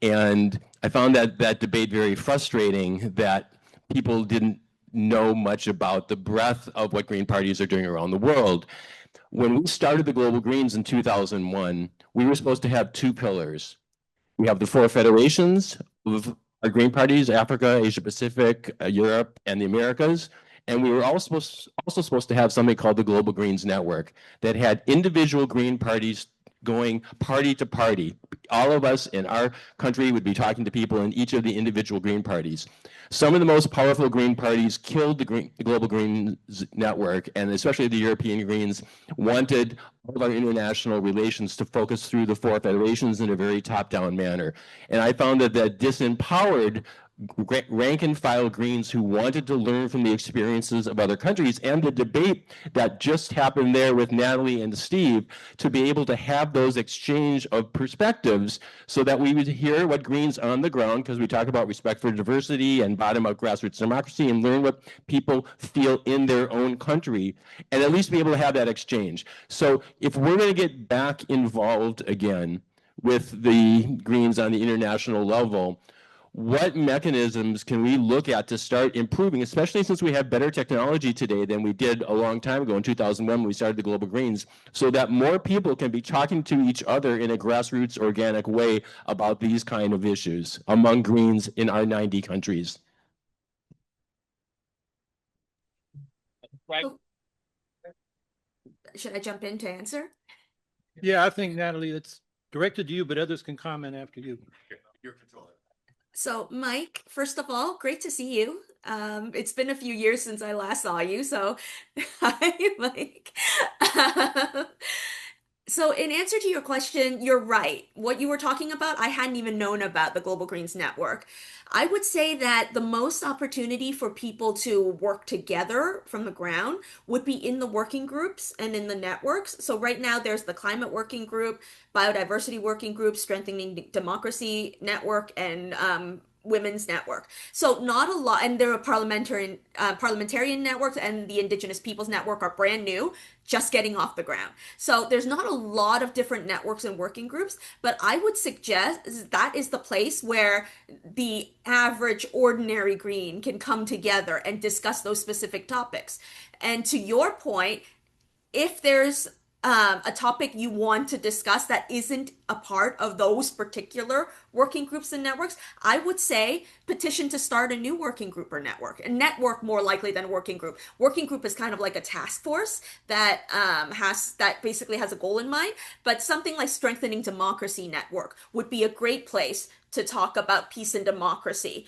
And I found that debate very frustrating, that people didn't know much about the breadth of what Green parties are doing around the world. When we started the Global Greens in 2001, we were supposed to have two pillars. We have the four federations of our Green parties: Africa, Asia Pacific, Europe, and the Americas. And we were also supposed to have something called the Global Greens Network that had individual Green parties going party to party. All of us in our country would be talking to people in each of the individual Green parties. Some of the most powerful Green parties killed the Global Greens Network, and especially the European Greens wanted all of our international relations to focus through the four federations in a very top-down manner. And I found that disempowered rank and file Greens who wanted to learn from the experiences of other countries, and the debate that just happened there with Natalie and Steve, to be able to have those exchange of perspectives so that we would hear what Greens on the ground, because we talk about respect for diversity and bottom-up grassroots democracy, and learn what people feel in their own country, and at least be able to have that exchange. So if we're going to get back involved again with the Greens on the international level, what mechanisms can we look at to start improving, especially since we have better technology today than we did a long time ago in 2001 when we started the Global Greens, so that more people can be talking to each other in a grassroots, organic way about these kind of issues among Greens in our 90 countries? Right. Should I jump in to answer? Yeah, I think, Natalie, it's directed to you, but others can comment after you. Your controller. So, Mike, first of all, great to see you. It's been a few years since I last saw you, so hi, Mike. So, in answer to your question, you're right. What you were talking about, I hadn't even known about the Global Greens Network. I would say that the most opportunity for people to work together from the ground would be in the working groups and in the networks. So right now there's the climate working group, biodiversity working group, strengthening democracy network, and women's network. So not a lot, and there are parliamentarian networks, and the Indigenous Peoples Network are brand new, just getting off the ground. So there's not a lot of different networks and working groups, but I would suggest that is the place where the average ordinary Green can come together and discuss those specific topics. And to your point, if there's a topic you want to discuss that isn't a part of those particular working groups and networks, I would say petition to start a new working group or network. A network more likely than a working group. Working group is kind of like a task force that basically has a goal in mind. But something like Strengthening Democracy Network would be a great place to talk about peace and democracy,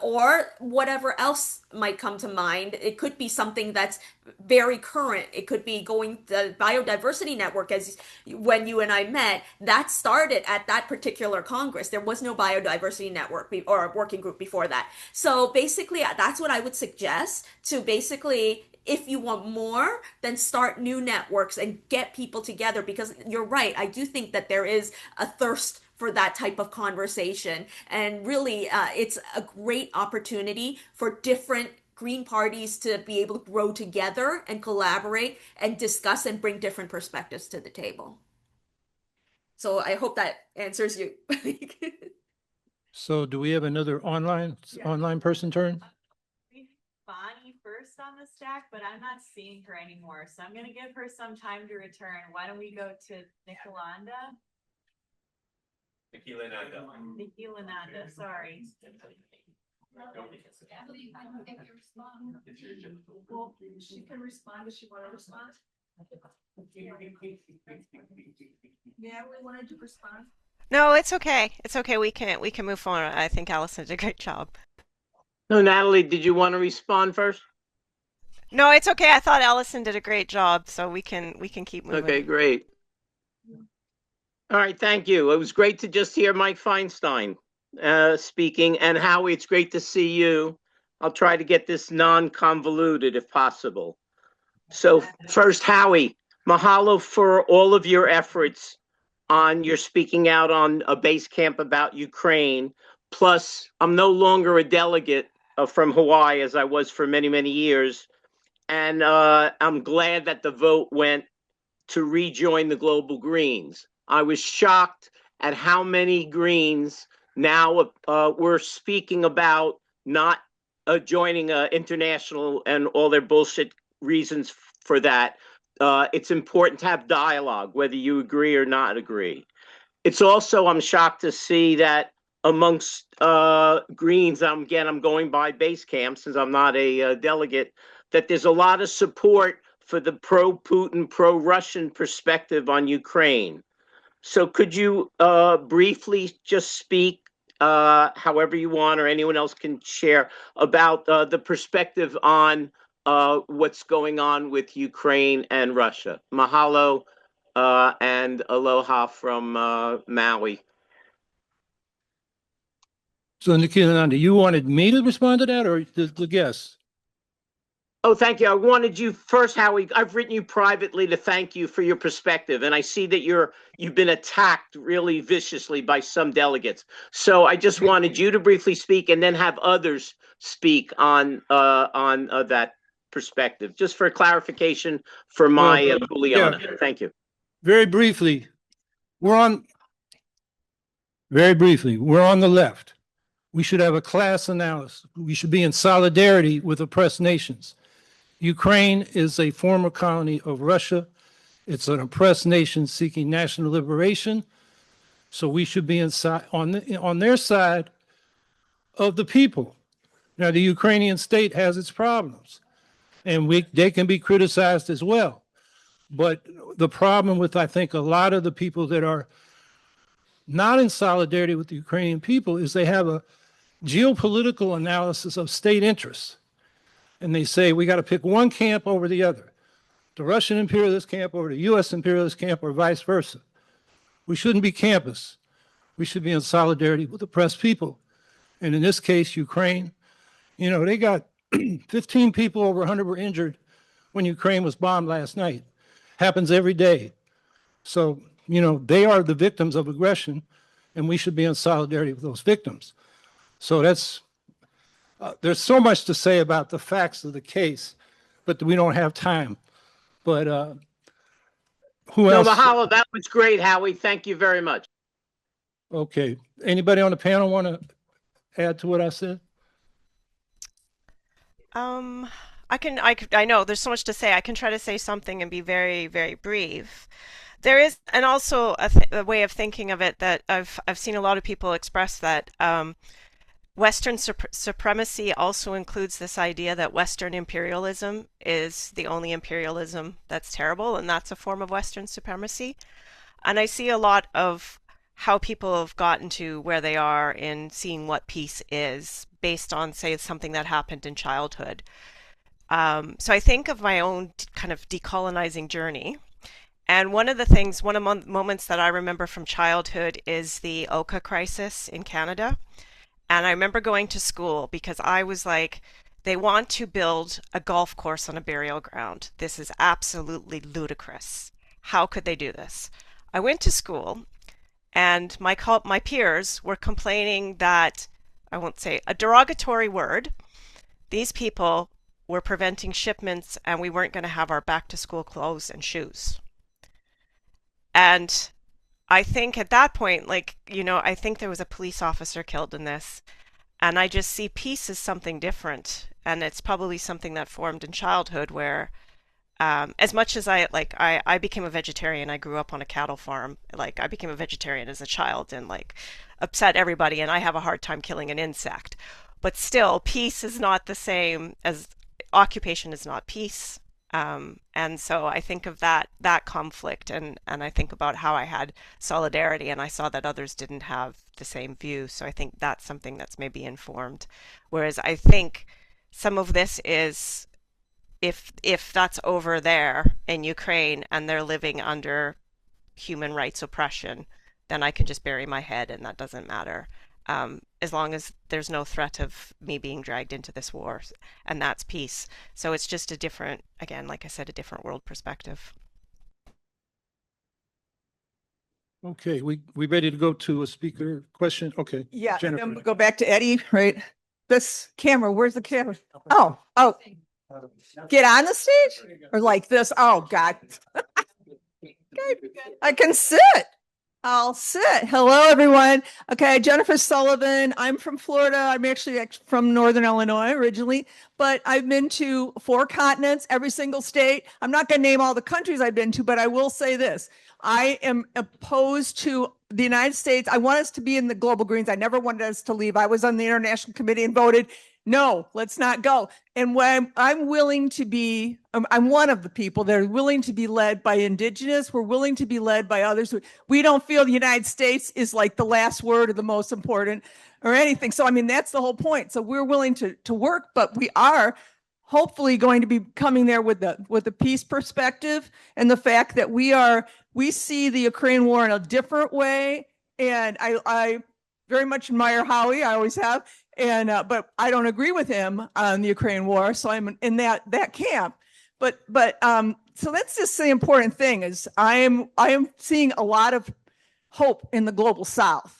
or whatever else might come to mind. It could be something that's very current. It could be the biodiversity network, as when you and I met, that started at that particular Congress. There was no biodiversity network or working group before that. So basically, that's what I would suggest to basically, if you want more, then start new networks and get people together, because you're right. I do think that there is a thirst for that type of conversation. And really, it's a great opportunity for different Green parties to be able to grow together and collaborate and discuss and bring different perspectives to the table. So I hope that answers you. So do we have another online person turn? Bonnie first on the stack, but I'm not seeing her anymore. So I'm going to give her some time to return. Why don't we go to Nicolanda? Nicolanda, sorry. Well, she can respond. Does she want to respond? Yeah, we wanted to respond. No, it's okay. It's okay. We can move forward. I think Alison did a great job. No, Natalie, did you want to respond first? No, it's okay. I thought Alison did a great job, so we can keep moving. Okay, great. All right, thank you. It was great to just hear Mike Feinstein speaking, and Howie, it's great to see you. I'll try to get this non-convoluted if possible. So first, Howie, mahalo for all of your efforts on your speaking out on a base camp about Ukraine. Plus, I'm no longer a delegate from Hawaii as I was for many, many years. And I'm glad that the vote went to rejoin the Global Greens. I was shocked at how many Greens now were speaking about not joining international and all their bullshit reasons for that. It's important to have dialogue, whether you agree or not agree. It's also, I'm shocked to see that amongst Greens, I'm going by base camp since I'm not a delegate, that there's a lot of support for the pro-Putin, pro-Russian perspective on Ukraine. So could you briefly just speak, however you want, or anyone else can share, about the perspective on what's going on with Ukraine and Russia? Mahalo and aloha from Maui. So Nicolanda, you wanted me to respond to that or the guest? Oh, thank you. I wanted you first, Howie. I've written you privately to thank you for your perspective, and I see that you've been attacked really viciously by some delegates. So I just wanted you to briefly speak, and then have others speak on that perspective, just for clarification for my Juliana. Yeah. Thank you. Very briefly, we're on the left. We should have a class analysis. We should be in solidarity with oppressed nations. Ukraine is a former colony of Russia. It's an oppressed nation seeking national liberation. So we should be on their side of the people. Now, the Ukrainian state has its problems, and they can be criticized as well. But the problem with, I think, a lot of the people that are not in solidarity with the Ukrainian people is they have a geopolitical analysis of state interests. And they say, we got to pick one camp over the other, the Russian imperialist camp over the U.S. imperialist camp, or vice versa. We shouldn't be campists. We should be in solidarity with oppressed people. And in this case, Ukraine, they got 15 people, over 100 were injured when Ukraine was bombed last night. Happens every day. So, they are the victims of aggression, and we should be in solidarity with those victims. So there's so much to say about the facts of the case, but we don't have time. But who else? No, mahalo. That was great, Howie. Thank you very much. Okay. Anybody on the panel want to add to what I said? I know there's so much to say. I can try to say something and be very, very brief. There is, and also a way of thinking of it that I've seen a lot of people express that Western supremacy also includes this idea that Western imperialism is the only imperialism that's terrible, and that's a form of Western supremacy. And I see a lot of how people have gotten to where they are in seeing what peace is based on, say, something that happened in childhood. So I think of my own kind of decolonizing journey. And one of the moments that I remember from childhood is the Oka crisis in Canada. And I remember going to school because I was like, they want to build a golf course on a burial ground. This is absolutely ludicrous. How could they do this? I went to school and my peers were complaining that, I won't say a derogatory word, these people were preventing shipments and we weren't going to have our back to school clothes and shoes. And I think at that point, I think there was a police officer killed in this. And I just see peace as something different. And it's probably something that formed in childhood where, as much as I became a vegetarian, I grew up on a cattle farm. Like, I became a vegetarian as a child and, upset everybody. And I have a hard time killing an insect. But still, peace is not the same as occupation is not peace. And so I think of that conflict and I think about how I had solidarity and I saw that others didn't have the same view. So I think that's something that's maybe informed. Whereas I think some of this is if that's over there in Ukraine and they're living under human rights oppression, then I can just bury my head and that doesn't matter. As long as there's no threat of me being dragged into this war, and that's peace. So it's just a different, again, like I said, a different world perspective. Okay, we ready to go to a speaker question? Okay. Yeah, Jennifer. and then we'll go back to Eddie, right? This camera, where's the camera? Oh, get on the stage or like this? Oh, God. I can sit. I'll sit. Hello, everyone. Okay, Jennifer Sullivan. I'm from Florida. I'm actually from Northern Illinois originally, but I've been to 4 continents, every single state. I'm not going to name all the countries I've been to, but I will say this. I am opposed to the United States. I want us to be in the Global Greens. I never wanted us to leave. I was on the International Committee and voted, no, let's not go. And when I'm willing to be, I'm one of the people that are willing to be led by Indigenous. We're willing to be led by others. We don't feel the United States is like the last word or the most important or anything. So, I mean, that's the whole point. So we're willing to work, but we are hopefully going to be coming there with the peace perspective and the fact that we see the Ukraine war in a different way. And I very much admire Howie. I always have. And but I don't agree with him on the Ukraine war, so I'm in that camp. But so that's just the important thing is I am seeing a lot of hope in the global South,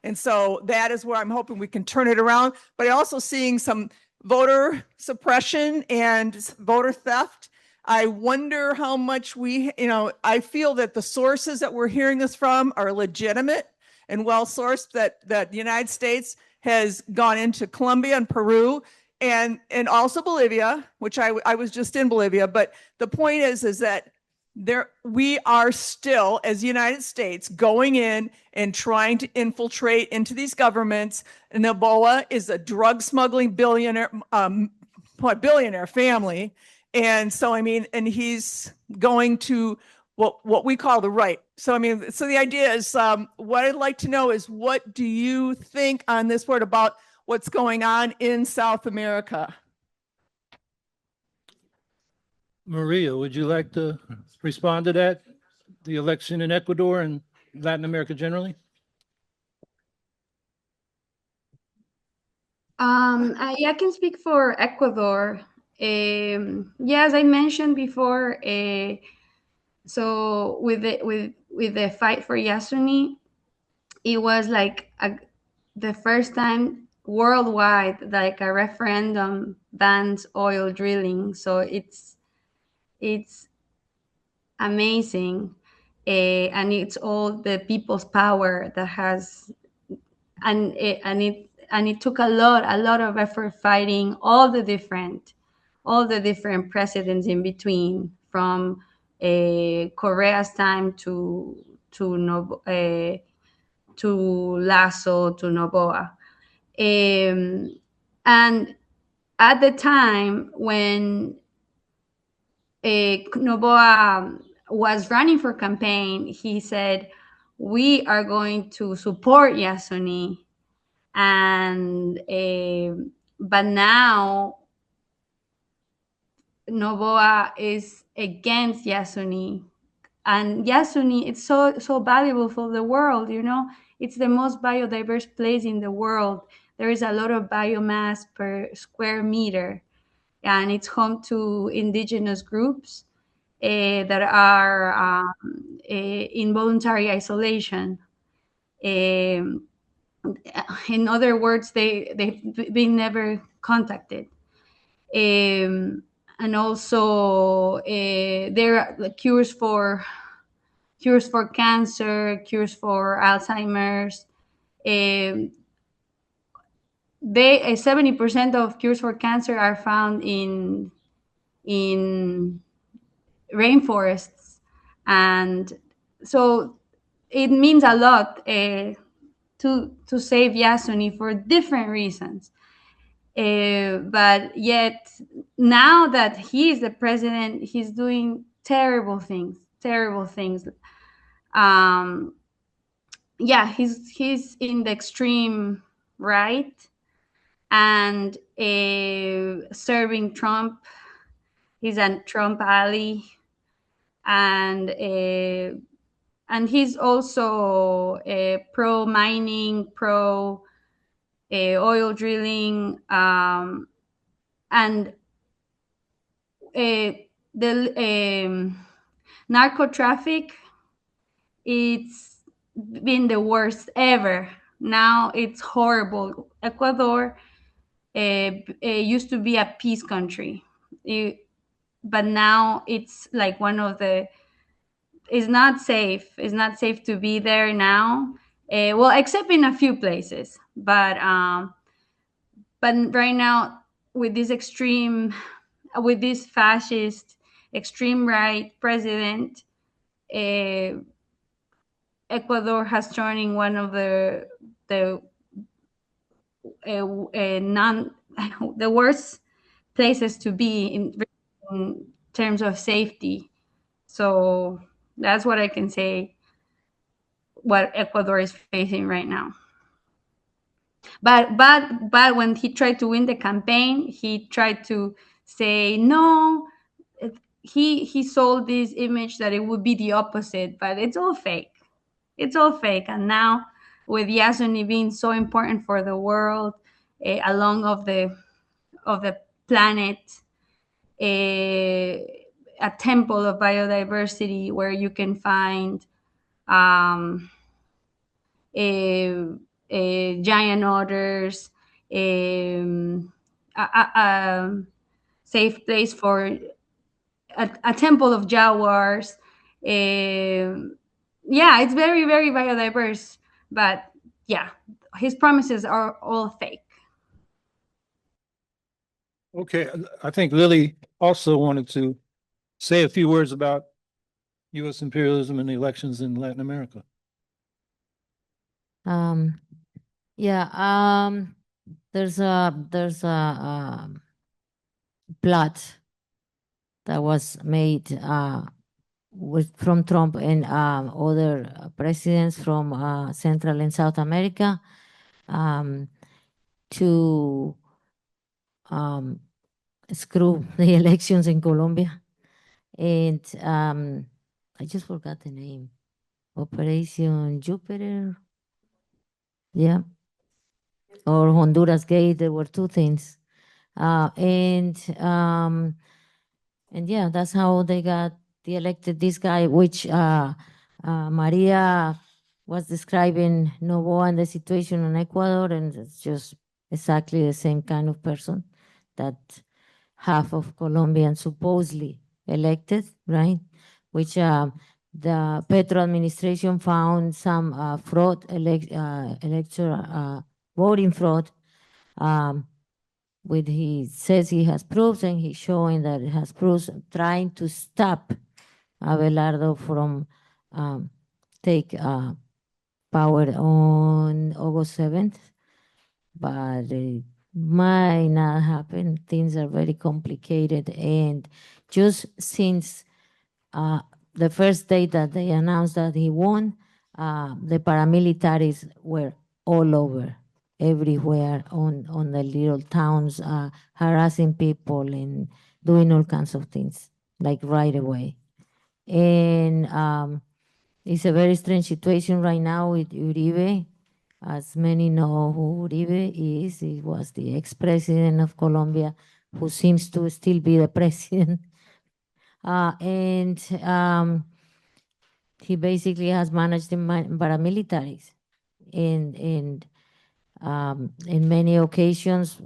and so that is where I'm hoping we can turn it around. But I'm also seeing some voter suppression and voter theft. I wonder how much I feel that the sources that we're hearing this from are legitimate and well sourced. That the United States has gone into Colombia and Peru and also Bolivia, which I was just in Bolivia. But the point is that we are still, as the United States, going in and trying to infiltrate into these governments. And Ebola is a drug smuggling billionaire family. And so, I mean, and he's going to what we call the right. So, I mean, so the idea is what I'd like to know is what do you think on this word about what's going on in South America? Maria, would you like to respond to that? The election in Ecuador and Latin America generally? I can speak for Ecuador. Yes, I mentioned before. So with the fight for Yasuni, it was like the first time worldwide like a referendum bans oil drilling. So it's amazing, and it's all the people's power that has, and it took a lot of effort fighting all the different all the different presidents in between, from Correa's time to Lasso to Noboa. And at the time when Noboa was running for campaign, he said, we are going to support Yasuni. And but now Noboa is against Yasuni. And Yasuni, it's so valuable for the world, you know. It's the most biodiverse place in the world. There is a lot of biomass per square meter, and it's home to indigenous groups that are in voluntary isolation. In other words, they've been never contacted. And also there are cures for cancer, cures for Alzheimer's. 70% of cures for cancer are found in rainforests, and so it means a lot to save Yasuni for different reasons. But yet, now that he is the president, he's doing terrible things. Yeah, he's in the extreme right, and serving Trump. He's a Trump ally, and he's also pro mining, pro oil drilling, and the narco traffic. It's been the worst ever. Now it's horrible. Ecuador used to be a peace country, but now it's like one of the. It's not safe. It's not safe to be there now. Well, except in a few places, but right now with this fascist extreme right president, Ecuador has turned in one of the worst places to be in terms of safety. So that's what I can say, what Ecuador is facing right now. But when he tried to win the campaign, he tried to say no. He sold this image that it would be the opposite, but it's all fake. It's all fake. And now, with Yasuni being so important for the world, along of the planet, a temple of biodiversity where you can find giant otters, a safe place for a temple of jaguars. Yeah, it's very, very biodiverse, but yeah, his promises are all fake. Okay, I think Lily also wanted to say a few words about U.S. imperialism and elections in Latin America. There's a plot that was made from Trump and other presidents from Central and South America to screw the elections in Colombia. And I just forgot the name. Operation Jupiter. Yeah. Or Honduras Gate. There were two things. And yeah, that's how they got elected this guy, which Maria was describing Noboa and the situation in Ecuador, and it's just exactly the same kind of person that half of Colombians supposedly elected, right? Which the Petro administration found some fraud, electoral voting fraud, with he says he has proofs and he's showing that it has proofs, trying to stop Abelardo from take power on August 7th, but it might not happen. Things are very complicated, and just since the first day that they announced that he won, the paramilitaries were all over, everywhere on the little towns, harassing people and doing all kinds of things, like right away. And it's a very strange situation right now with Uribe. As many know who Uribe is, he was the ex-president of Colombia who seems to still be the president. And he basically has managed the paramilitaries. And in many occasions,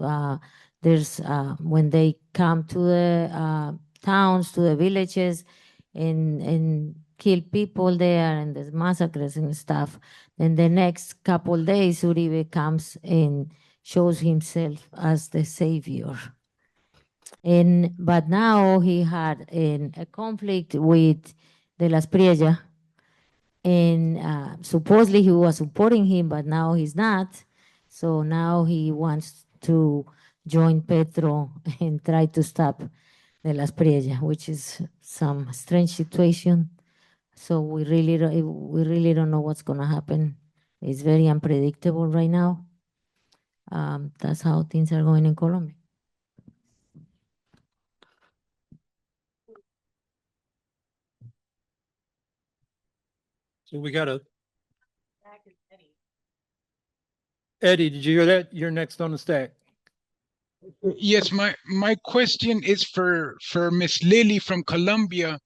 there's when they come to the towns, to the villages, and kill people there, and there's massacres and stuff. Then the next couple days, Uribe comes and shows himself as the savior. But now he had a conflict with De Las Priella, and supposedly he was supporting him, but now he's not. So now he wants to join Petro and try to stop De Las Priella, which is some strange situation. So we really don't know what's going to happen. It's very unpredictable right now. That's how things are going in Colombia. So we got Eddie, did you hear that? You're next on the stack. Yes, my question is for Miss Lily from Colombia.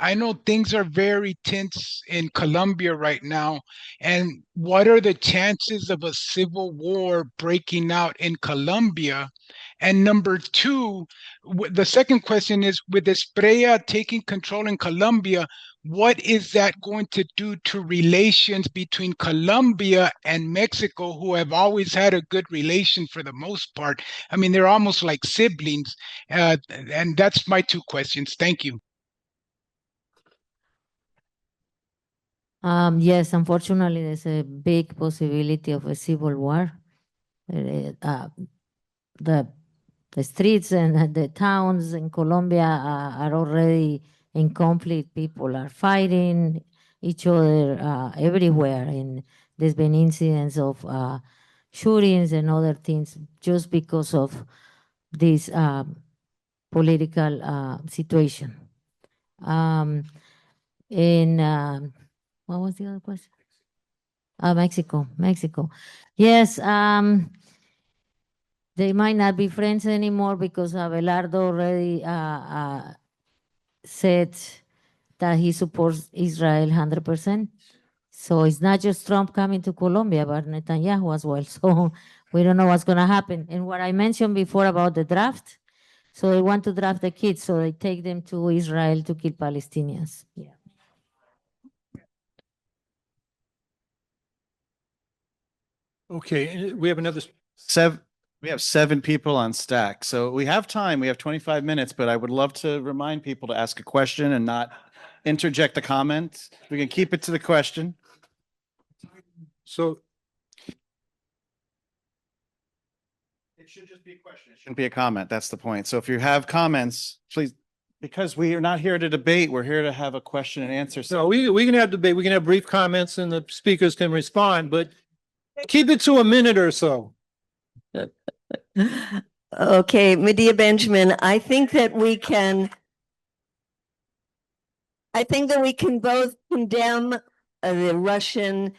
I know things are very tense in Colombia right now, and what are the chances of a civil war breaking out in Colombia? And number two, the second question is, with Espriella taking control in Colombia, what is that going to do to relations between Colombia and Mexico, who have always had a good relation for the most part? I mean, they're almost like siblings. And that's my two questions. Thank you. Yes, unfortunately, there's a big possibility of a civil war. The streets and the towns in Colombia are already in conflict. People are fighting each other everywhere, and there's been incidents of shootings and other things just because of this political situation. What was the other question? Mexico. Yes, they might not be friends anymore because Abelardo already said that he supports Israel 100%. So it's not just Trump coming to Colombia, but Netanyahu as well. So we don't know what's going to happen. And what I mentioned before about the draft, so they want to draft the kids, so they take them to Israel to kill Palestinians. Yeah. Okay, we have another. We have 7 people on stack, so we have time. We have 25 minutes, but I would love to remind people to ask a question and not interject a comment. We can keep it to the question. So it should just be a question. It shouldn't be a comment. That's the point. So if you have comments, please, because we are not here to debate. We're here to have a question and answer. So we can have debate. We can have brief comments and the speakers can respond, but keep it to a minute or so. Okay, Medea Benjamin, I think that we can both condemn the Russian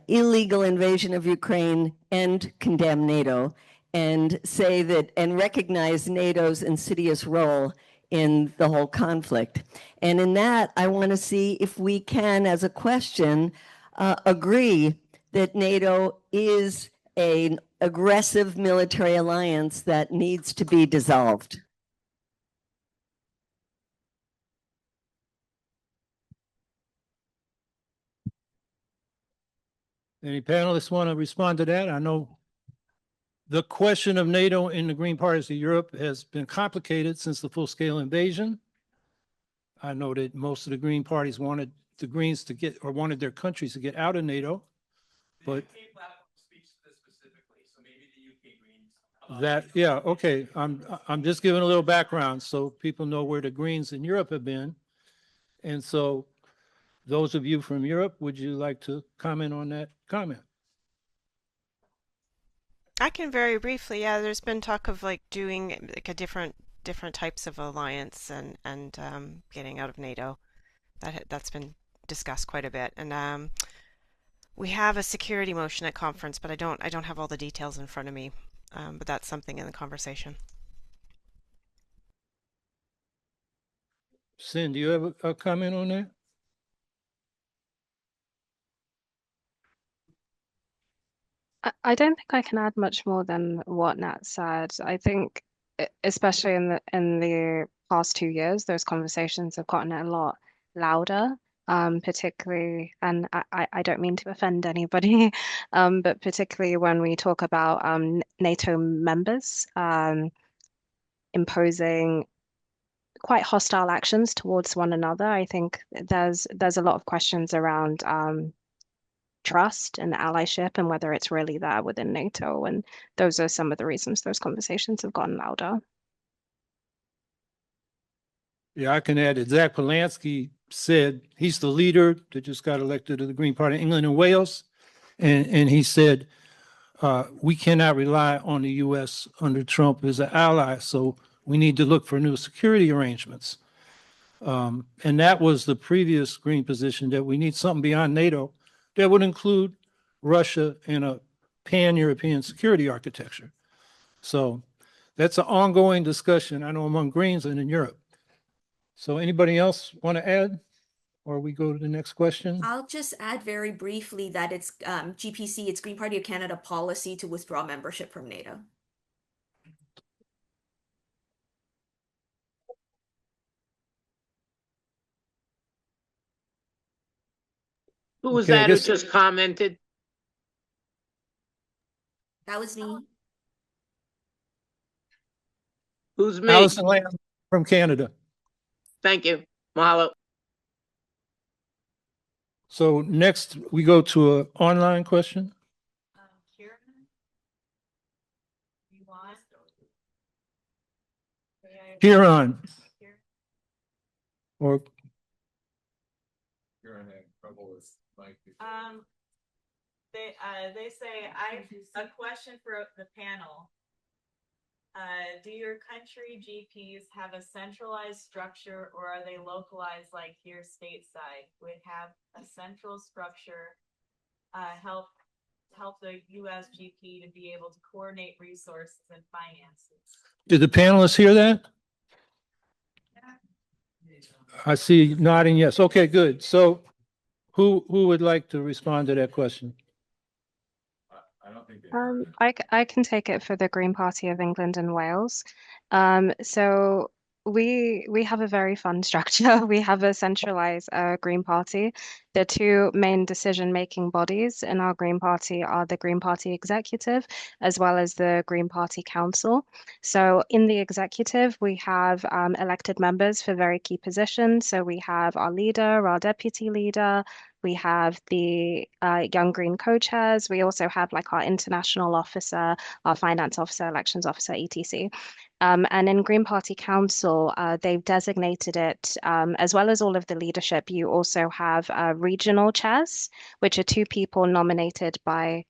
illegal invasion of Ukraine and condemn NATO, and say that and recognize NATO's insidious role in the whole conflict. And in that, I want to see if we can, as a question, agree that NATO is an aggressive military alliance that needs to be dissolved. Any panelists want to respond to that? I know The question of NATO in the Green parties of Europe has been complicated since the full-scale invasion. I know that most of the Green parties wanted the Greens to get, or wanted their countries to get out of NATO, but that, yeah, okay. I'm just giving a little background so people know where the Greens in Europe have been. And so those of you from Europe, would you like to comment on that comment? I can very briefly. Yeah, there's been talk of like doing like a different types of alliance and getting out of NATO. That's been discussed quite a bit. And we have a security motion at conference, but I don't have all the details in front of me. But that's something in the conversation. Sin, do you have a comment on that? I don't think I can add much more than what Nat said. I think, especially in the past 2 years, those conversations have gotten a lot louder, particularly, and I don't mean to offend anybody, but particularly when we talk about NATO members imposing quite hostile actions towards one another. I think there's a lot of questions around trust and allyship and whether it's really there within NATO. And those are some of the reasons those conversations have gotten louder. Yeah, I can add that Zach Polanski said he's the leader that just got elected to the Green Party in England and Wales. And he said, we cannot rely on the U.S. under Trump as an ally. So we need to look for new security arrangements. And that was the previous Green position, that we need something beyond NATO that would include Russia in a pan-European security architecture. So that's an ongoing discussion, I know, among Greens and in Europe. So anybody else want to add, or we go to the next question? I'll just add very briefly that it's GPC, it's Green Party of Canada policy to withdraw membership from NATO. Who was Okay, I that who guess- just commented? That was me. Who's me? Alison Lamb from Canada. Thank you. Mahalo. So next we go to an online question. Kieran, you want? Kieran. Or They say a question for the panel. Do your country GPs have a centralized structure, or are they localized like here stateside? Would have a central structure help the US GP to be able to coordinate resources and finances? did the panelists hear that? I see nodding yes. Okay, good. So who would like to respond to that question? I can take it for the Green Party of England and Wales. So we have a very fun structure. We have a centralized Green Party. The two main decision-making bodies in our Green Party are the Green Party Executive as well as the Green Party Council. So in the executive, we have elected members for very key positions. So we have our leader, our deputy leader, we have the Young Green co-chairs. We also have like our international officer, our finance officer, elections officer, etc. And in Green Party Council, they've designated it, as well as all of the leadership, you also have regional chairs, which are two people nominated by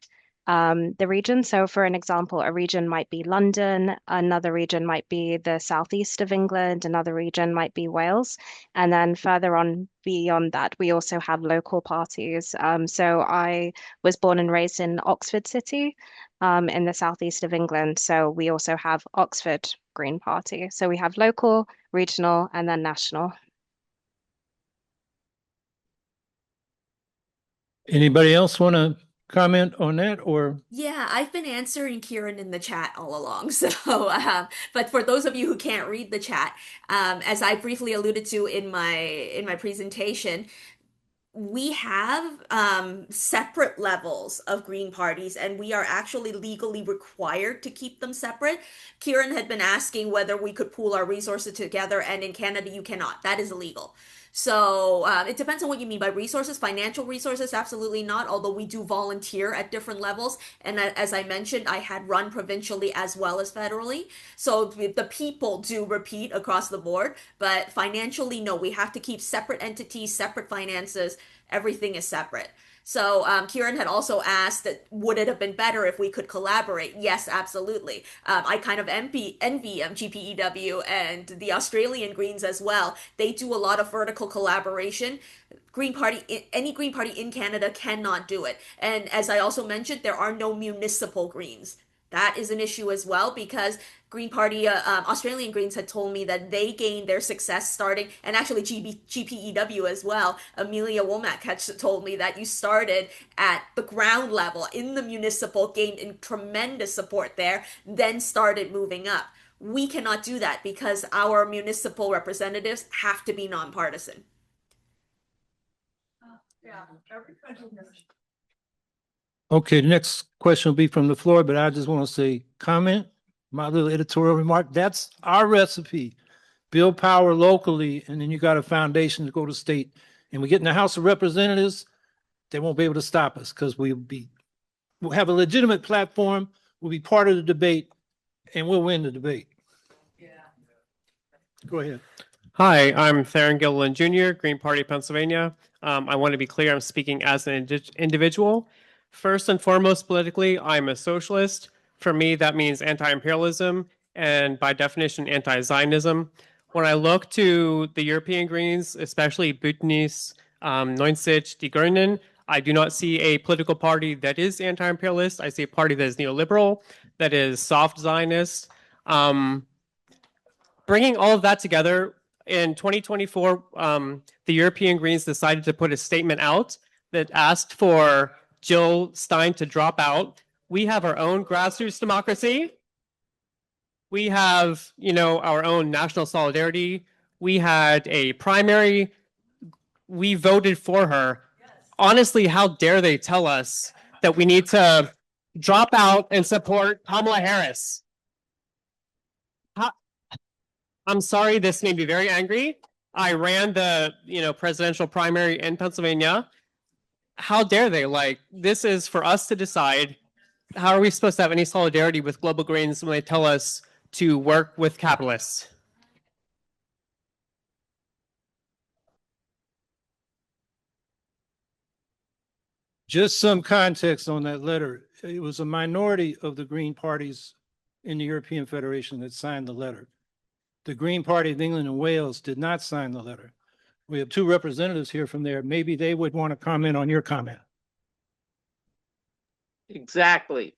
the region. So for an example, a region might be London, another region might be the southeast of England, another region might be Wales. And then further on beyond that, we also have local parties. So I was born and raised in Oxford City, in the southeast of England. So we also have Oxford Green Party. So we have local, regional, and then national. Anybody else want to comment on that, or? Yeah, I've been answering Kieran in the chat all along. So, but for those of you who can't read the chat, as I briefly alluded to in my presentation, we have separate levels of green parties, and we are actually legally required to keep them separate. Kieran had been asking whether we could pool our resources together, and in Canada, you cannot. That is illegal. So it depends on what you mean by resources. Financial resources, absolutely not, although we do volunteer at different levels. And as I mentioned, I had run provincially as well as federally. So the people do repeat across the board, but financially, no, we have to keep separate entities, separate finances. Everything is separate. So Kieran had also asked that would it have been better if we could collaborate? Yes, absolutely. I kind of envy GPEW and the Australian Greens as well. They do a lot of vertical collaboration. Any Green Party in Canada cannot do it. And as I also mentioned, there are no municipal Greens. That is an issue as well because Green Party, Australian Greens had told me that they gained their success starting, and actually GPEW as well. Amelia Womack had told me that you started at the ground level in the municipal, gained in tremendous support there, then started moving up. We cannot do that because our municipal representatives have to be nonpartisan. Yeah, every country has. Okay, the next question will be from the floor, but I just want to say, comment, my little editorial remark, that's our recipe. Build power locally, and then you got a foundation to go to state. And we get in the House of Representatives, they won't be able to stop us because we'll have a legitimate platform, we'll be part of the debate, and we'll win the debate. Yeah. Go ahead. Hi, I'm Theron Gilliland Jr., Green Party, Pennsylvania. I want to be clear, I'm speaking as an individual. First and foremost, politically, I'm a socialist. For me, that means anti-imperialism and by definition, anti-Zionism. When I look to the European Greens, especially Bündnis 90 Die Grünen, I do not see a political party that is anti-imperialist. I see a party that is neoliberal, that is soft Zionist. Bringing all of that together, in 2024, the European Greens decided to put a statement out that asked for Jill Stein to drop out. We have our own grassroots democracy. We have, our own national solidarity. We had a primary. We voted for her. Honestly, how dare they tell us that we need to drop out and support Kamala Harris? I'm sorry, this made me very angry. I ran the, presidential primary in Pennsylvania. How dare they? This is for us to decide. How are we supposed to have any solidarity with Global Greens when they tell us to work with capitalists? Just some context on that letter. It was a minority of the Green parties in the European Federation that signed the letter. The Green Party of England and Wales did not sign the letter. We have two representatives here from there. Maybe they would want to comment on your comment. Exactly.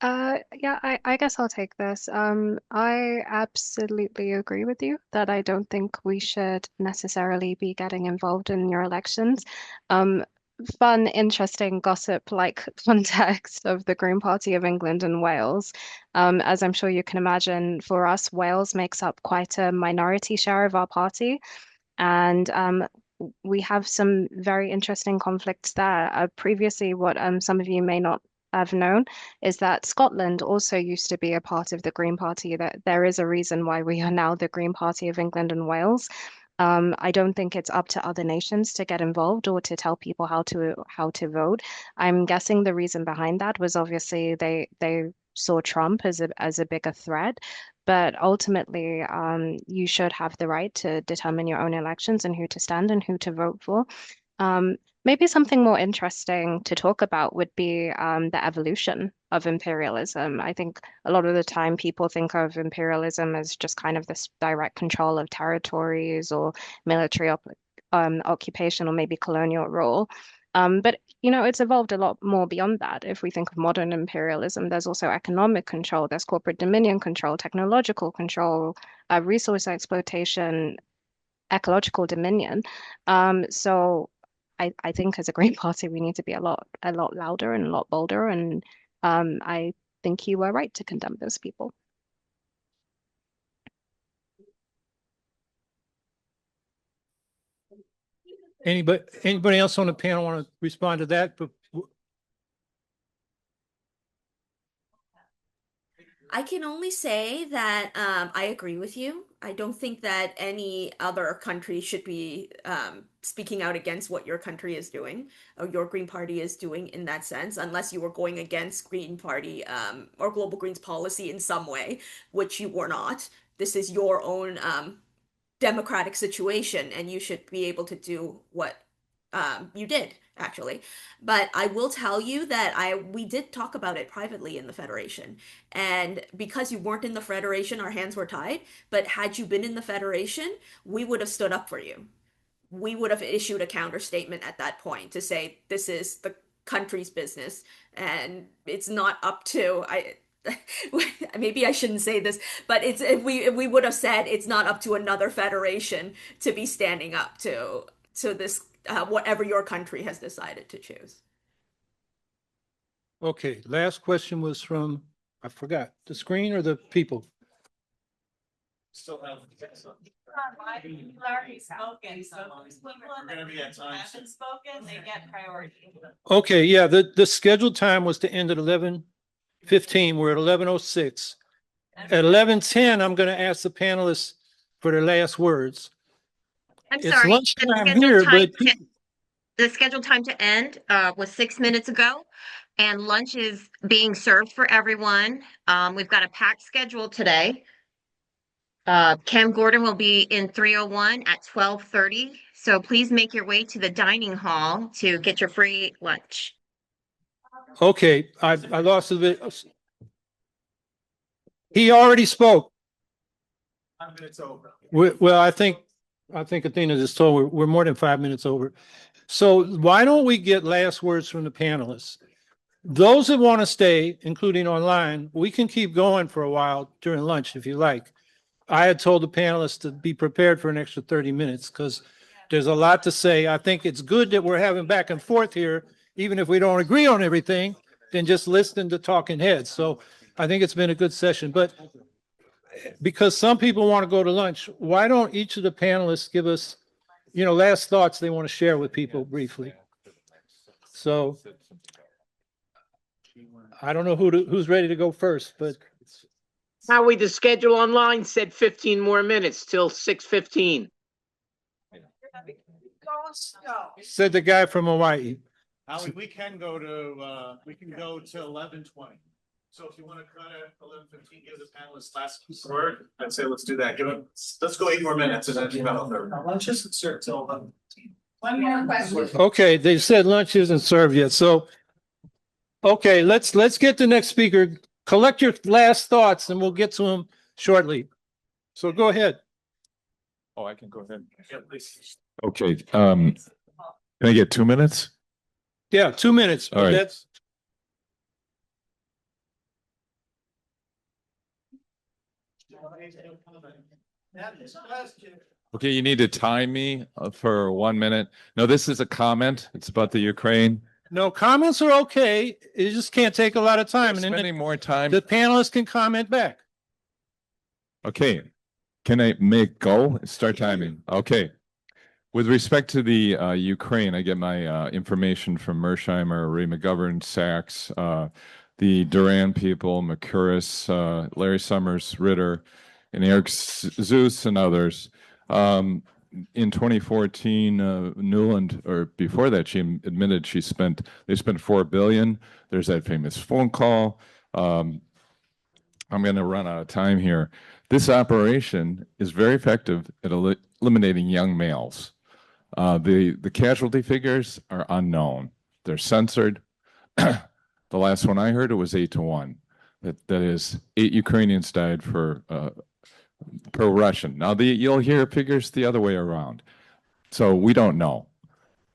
Yeah, I guess I'll take this. I absolutely agree with you that I don't think we should necessarily be getting involved in your elections. Fun, interesting gossip-like context of the Green Party of England and Wales. As I'm sure you can imagine, for us, Wales makes up quite a minority share of our party. And we have some very interesting conflicts there. Previously, what some of you may not have known is that Scotland also used to be a part of the Green Party. That there is a reason why we are now the Green Party of England and Wales. I don't think it's up to other nations to get involved or to tell people how to vote. I'm guessing the reason behind that was obviously they saw Trump as a bigger threat. But ultimately, you should have the right to determine your own elections and who to stand and who to vote for. Maybe something more interesting to talk about would be the evolution of imperialism. I think a lot of the time people think of imperialism as just kind of this direct control of territories or military occupation or maybe colonial rule. But it's evolved a lot more beyond that. If we think of modern imperialism, there's also economic control, there's corporate dominion control, technological control, resource exploitation, ecological dominion. So I think as a Green Party, we need to be a lot louder and a lot bolder. And I think you were right to condemn those people. Anybody else on the panel want to respond to that? But I can only say that I agree with you. I don't think that any other country should be speaking out against what your country is doing or your Green Party is doing in that sense, unless you were going against Green Party or Global Greens policy in some way, which you were not. This is your own democratic situation, and you should be able to do what you did actually. But I will tell you that we did talk about it privately in the Federation. And because you weren't in the Federation, our hands were tied. But had you been in the Federation, we would have stood up for you. We would have issued a counter statement at that point to say this is the country's business and it's not up to maybe I shouldn't say this, but we would have said it's not up to another federation to be standing up to this whatever your country has decided to choose. okay, last question was from, I forgot, the screen or the people? Still have. People already spoken, so people that haven't spoken, they get priority. Okay, yeah, the scheduled time was to end at 11:15. We're at 11:06. At 11:10, I'm going to ask the panelists for their last words. I'm It's sorry. lunchtime here, but The scheduled time to end was 6 minutes ago, and lunch is being served for everyone. We've got a packed schedule today. Cam Gordon will be in 301 at 12:30. So please make your way to the dining hall to get your free lunch. okay, I lost a bit. He already spoke. 5 minutes over. Well, I think Athena just told we're more than 5 minutes over. So why don't we get last words from the panelists? Those that want to stay, including online, we can keep going for a while during lunch if you like. I had told the panelists to be prepared for an extra 30 minutes because there's a lot to say. I think it's good that we're having back and forth here, even if we don't agree on everything, than just listening to talking heads. So I think it's been a good session. But because some people want to go to lunch, why don't each of the panelists give us, last thoughts they want to share with people briefly? So I don't know who's ready to go first, but Howie, the schedule online said 15 more minutes till 6:15. said the guy from Hawaii. Howie, we can go to 11:20. So if you want to cut at 11:15, give the panelists last word, I'd say let's do that. Let's go 8 more minutes and then keep out there. Lunch isn't served till 11:15. One more question. Okay, they said lunch isn't served yet. So, okay, let's get the next speaker. Collect your last thoughts and we'll get to them shortly. So go ahead. Oh, I can go ahead. Yeah, please. Okay, can I get 2 minutes? Yeah, 2 minutes. All right. That's Okay, you need to time me for 1 minute. No, this is a comment. It's about the Ukraine. no, comments are okay. You just can't take a lot of time. And then Spending more time. the panelists can comment back. Okay, can I make go? Start timing. Okay. With respect to the Ukraine, I get my information from Mersheimer, Ray McGovern, Sachs, the Duran people, McCurris, Larry Summers, Ritter, and Eric Zeus and others. In 2014, Newland, or before that, she admitted they spent $4 billion. There's that famous phone call. I'm going to run out of time here. This operation is very effective at eliminating young males. The casualty figures are unknown. They're censored. The last one I heard, it was 8-1. That is, 8 Ukrainians died per Russian. Now you'll hear figures the other way around. So we don't know.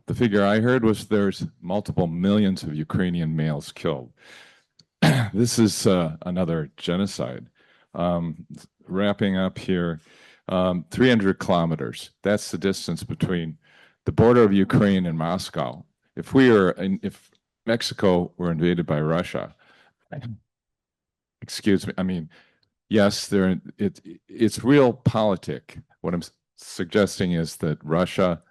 The figure I heard was there's multiple millions of Ukrainian males killed. This is another genocide. Wrapping up here, 300 kilometers. That's the distance between the border of Ukraine and Moscow. If Mexico were invaded by Russia, excuse me, I mean, yes, it's real politic. What I'm suggesting is that Russia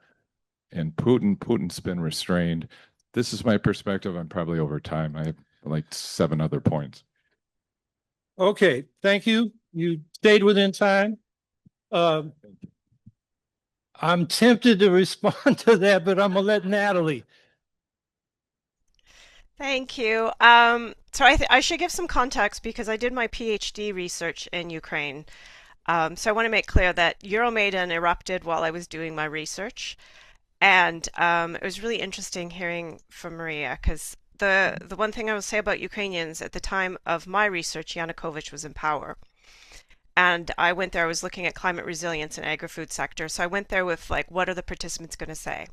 and Putin. Putin's been restrained. This is my perspective. I'm probably over time. I have like 7 other points. Okay, thank you. You stayed within time. I'm tempted to respond to that, but I'm gonna let Natalie. Thank you. So I should give some context because I did my PhD research in Ukraine. So I want to make clear that Euromaidan erupted while I was doing my research. And it was really interesting hearing from Maria because the one thing I will say about Ukrainians at the time of my research, Yanukovych was in power. And I went there, I was looking at climate resilience and agri-food sector. So I went there with like, what are the participants going to say?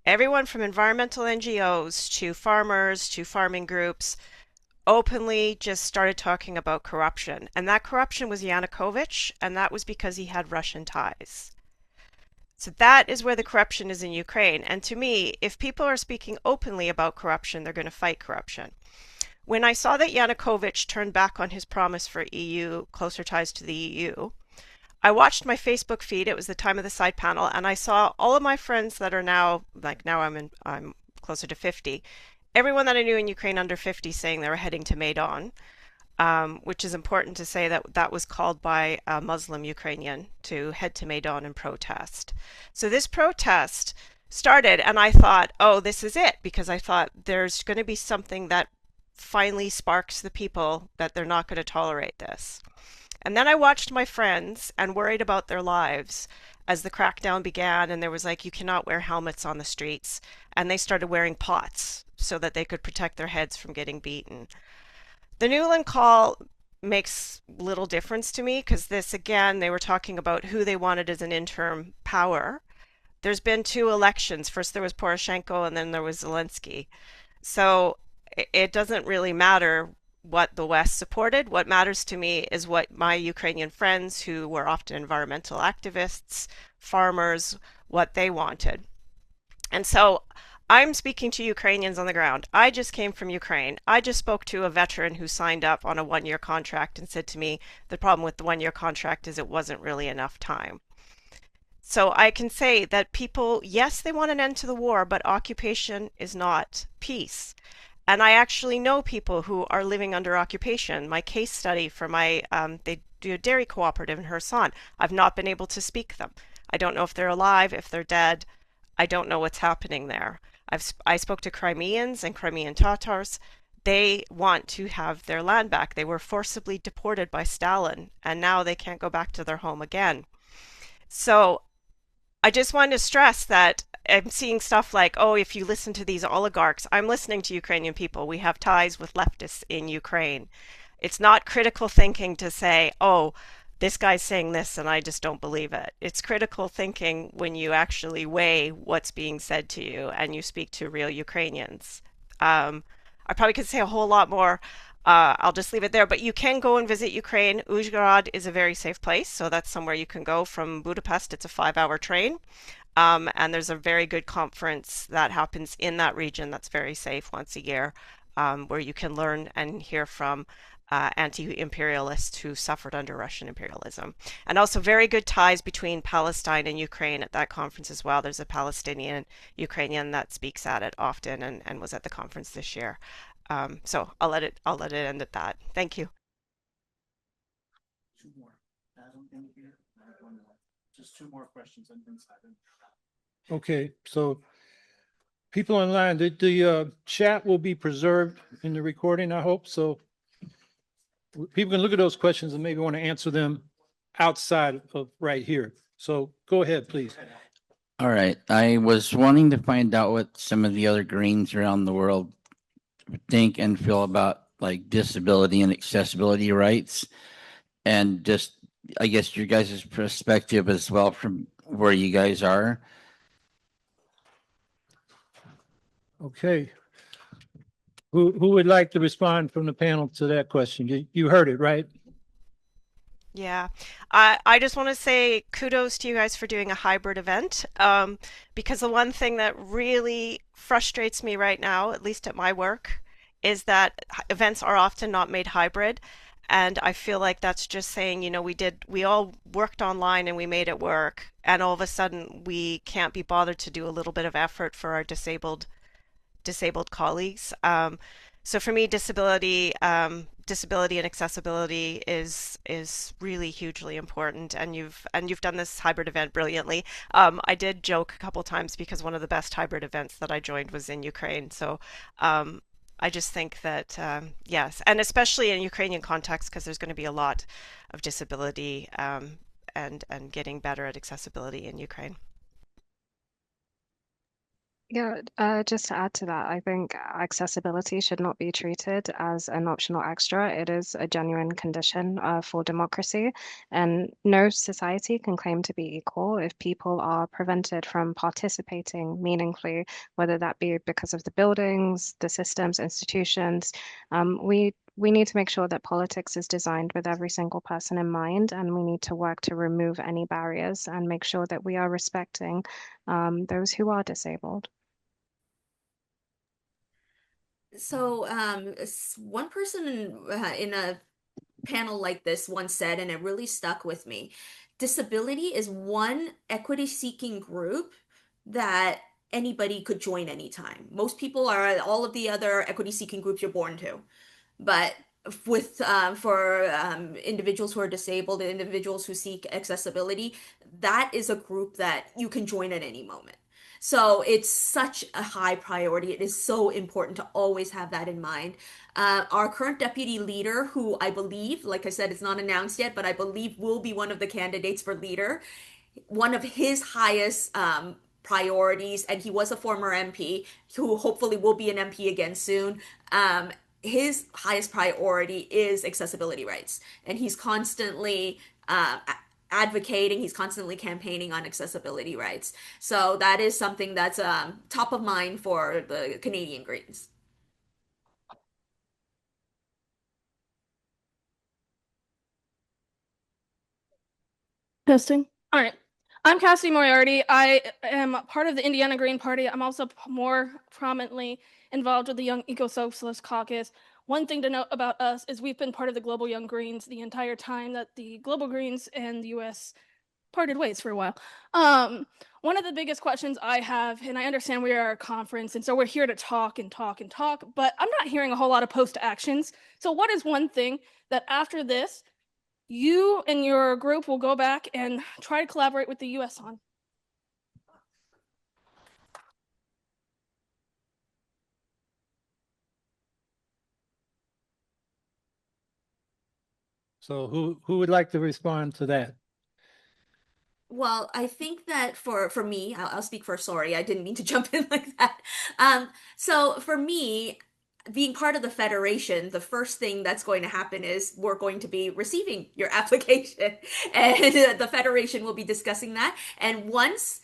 Everyone from environmental NGOs to farmers to farming groups openly just started talking about corruption. And that corruption was Yanukovych, and that was because he had Russian ties. So that is where the corruption is in Ukraine. And to me, if people are speaking openly about corruption, they're going to fight corruption. When I saw that Yanukovych turned back on his promise for EU, closer ties to the EU, I watched my Facebook feed. It was the time of the side panel, and I saw all of my friends that are now, like now I'm closer to 50, everyone that I knew in Ukraine under 50 saying they were heading to Maidan, which is important to say that that was called by a Muslim Ukrainian to head to Maidan and protest. So this protest started, and I thought, oh, this is it, because I thought there's going to be something that finally sparks the people that they're not going to tolerate this. And then I watched my friends and worried about their lives as the crackdown began, and there was like, you cannot wear helmets on the streets, and they started wearing pots so that they could protect their heads from getting beaten. The Newland call makes little difference to me because this, again, they were talking about who they wanted as an interim power. There's been 2 elections. First there was Poroshenko and then there was Zelensky. So it doesn't really matter what the West supported. What matters to me is what my Ukrainian friends, who were often environmental activists, farmers, what they wanted. And so I'm speaking to Ukrainians on the ground. I just came from Ukraine. I just spoke to a veteran who signed up on a 1-year contract and said to me, the problem with the 1-year contract is it wasn't really enough time. So I can say that people, yes, they want an end to the war, but occupation is not peace. And I actually know people who are living under occupation. My case study for they do a dairy cooperative in Kherson. I've not been able to speak them. I don't know if they're alive, if they're dead. I don't know what's happening there. I spoke to Crimeans and Crimean Tatars. They want to have their land back. They were forcibly deported by Stalin, and now they can't go back to their home again. So I just wanted to stress that I'm seeing stuff like, oh, if you listen to these oligarchs, I'm listening to Ukrainian people. We have ties with leftists in Ukraine. It's not critical thinking to say, oh, this guy's saying this and I just don't believe it. It's critical thinking when you actually weigh what's being said to you and you speak to real Ukrainians. I probably could say a whole lot more. I'll just leave it there, but you can go and visit Ukraine. Uzhhorod is a very safe place, so that's somewhere you can go from Budapest. It's a 5-hour train. And there's a very good conference that happens in that region that's very safe once a year, where you can learn and hear from anti-imperialists who suffered under Russian imperialism. And also very good ties between Palestine and Ukraine at that conference as well. There's a Palestinian Ukrainian that speaks at it often and was at the conference this year. So I'll let it end at that. Thank you. 2 more. Just 2 more questions on inside. Okay, so people online, the chat will be preserved in the recording, I hope. So people can look at those questions and maybe want to answer them outside of right here. So go ahead, please. All right. I was wanting to find out what some of the other Greens around the world think and feel about like disability and accessibility rights, and just, I guess, your guys' perspective as well from where you guys are. Okay. Who would like to respond from the panel to that question? You heard it, right? Yeah, I just want to say kudos to you guys for doing a hybrid event, because the one thing that really frustrates me right now, at least at my work, is that events are often not made hybrid. And I feel like that's just saying, you know, we all worked online and we made it work. And all of a sudden we can't be bothered to do a little bit of effort for our disabled colleagues. So for me, disability and accessibility is really hugely important. And you've done this hybrid event brilliantly. I did joke a couple times because one of the best hybrid events that I joined was in Ukraine. So I just think that yes, and especially in Ukrainian context, because there's going to be a lot of disability and getting better at accessibility in Ukraine. Yeah, just to add to that, I think accessibility should not be treated as an optional extra. It is a genuine condition for democracy, and no society can claim to be equal if people are prevented from participating meaningfully, whether that be because of the buildings, the systems, institutions. We need to make sure that politics is designed with every single person in mind, and we need to work to remove any barriers and make sure that we are respecting those who are disabled. So, one person in a panel like this once said, and it really stuck with me, disability is one equity-seeking group that anybody could join anytime. Most people are all of the other equity-seeking groups you're born to, but for individuals who are disabled and individuals who seek accessibility, that is a group that you can join at any moment. So it's such a high priority. It is so important to always have that in mind. Our current deputy leader, who I believe, like I said, it's not announced yet, but I believe will be one of the candidates for leader. One of his highest priorities, and he was a former MP who hopefully will be an MP again soon. His highest priority is accessibility rights, and he's constantly advocating, he's constantly campaigning on accessibility rights. So that is something that's top of mind for the Canadian Greens. Testing. All right. I'm Cassie Moriarty. I am part of the Indiana Green Party. I'm also more prominently involved with the Young Eco-Socialist Caucus. One thing to note about us is we've been part of the Global Young Greens the entire time that the Global Greens and the U.S. parted ways for a while. One of the biggest questions I have, and I understand we are a conference, and so we're here to talk and talk and talk, but I'm not hearing a whole lot of post-actions. So what is one thing that after this, you and your group will go back and try to collaborate with the U.S. on? So who would like to respond to that? Well, I think that for me, I'll speak first. Sorry, I didn't mean to jump in like that. So for me, being part of the federation, the first thing that's going to happen is we're going to be receiving your application, and the federation will be discussing that. And once,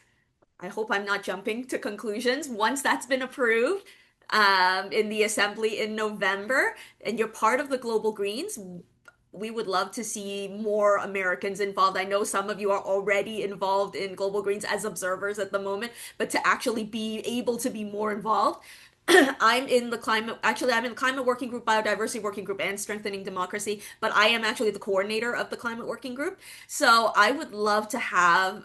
I hope I'm not jumping to conclusions, once that's been approved in the assembly in November, and you're part of the Global Greens, we would love to see more Americans involved. I know some of you are already involved in Global Greens as observers at the moment, but to actually be able to be more involved. I'm in the climate working group, biodiversity working group, and strengthening democracy, but I am actually the coordinator of the climate working group. So I would love to have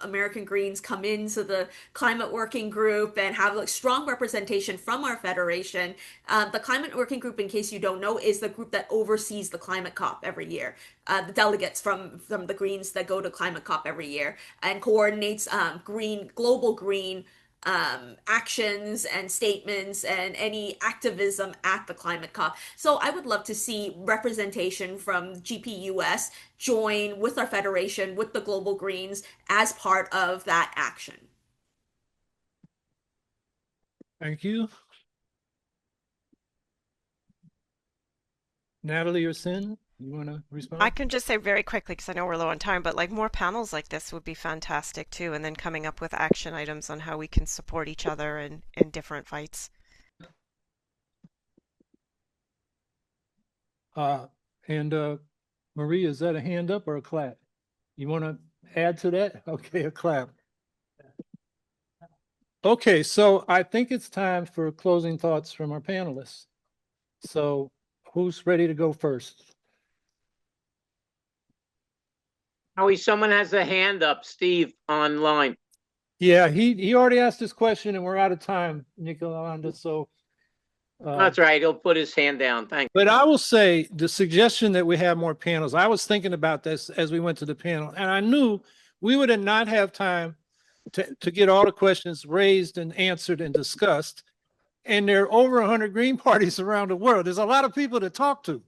American Greens come into the climate working group and have like strong representation from our federation. The climate working group, in case you don't know, is the group that oversees the climate COP every year. The delegates from the Greens that go to climate COP every year and coordinates global green actions and statements and any activism at the climate COP. So I would love to see representation from GPUS join with our federation, with the Global Greens as part of that action. Thank you. Natalie or Sin, you want to respond? I can just say very quickly, because I know we're low on time, but like more panels like this would be fantastic too, and then coming up with action items on how we can support each other in different fights. Marie, is that a hand up or a clap? You want to add to that? Okay, a clap. Okay, so I think it's time for closing thoughts from our panelists. So who's ready to go first? Howie, someone has a hand up, Steve, online. Yeah, he already asked this question and we're out of time, Nicolanda, so. That's right. He'll put his hand down. Thank you. But I will say the suggestion that we have more panels, I was thinking about this as we went to the panel, and I knew we would not have time to get all the questions raised and answered and discussed. And there are over 100 Green parties around the world. There's a lot of people to talk to.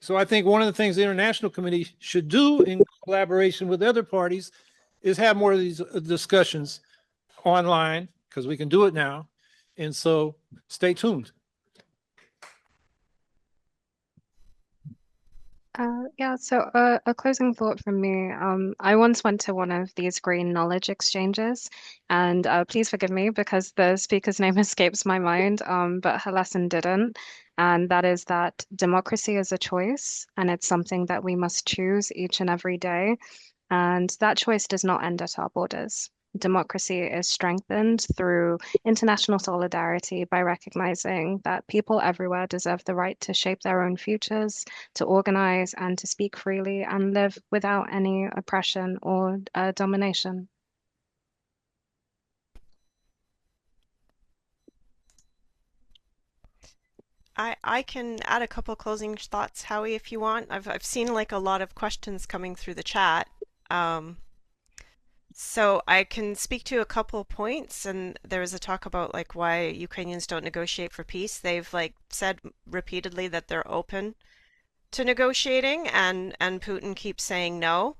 So I think one of the things the International Committee should do in collaboration with other parties is have more of these discussions online, because we can do it now. And so stay tuned. Yeah, so a closing thought from me. I once went to one of these green knowledge exchanges, and please forgive me because the speaker's name escapes my mind, but her lesson didn't. And that is that democracy is a choice, and it's something that we must choose each and every day. And that choice does not end at our borders. Democracy is strengthened through international solidarity by recognizing that people everywhere deserve the right to shape their own futures, to organize and to speak freely and live without any oppression or domination. I can add a couple closing thoughts, Howie, if you want. I've seen like a lot of questions coming through the chat. So I can speak to a couple of points, and there was a talk about like why Ukrainians don't negotiate for peace. They've like said repeatedly that they're open to negotiating, and Putin keeps saying no.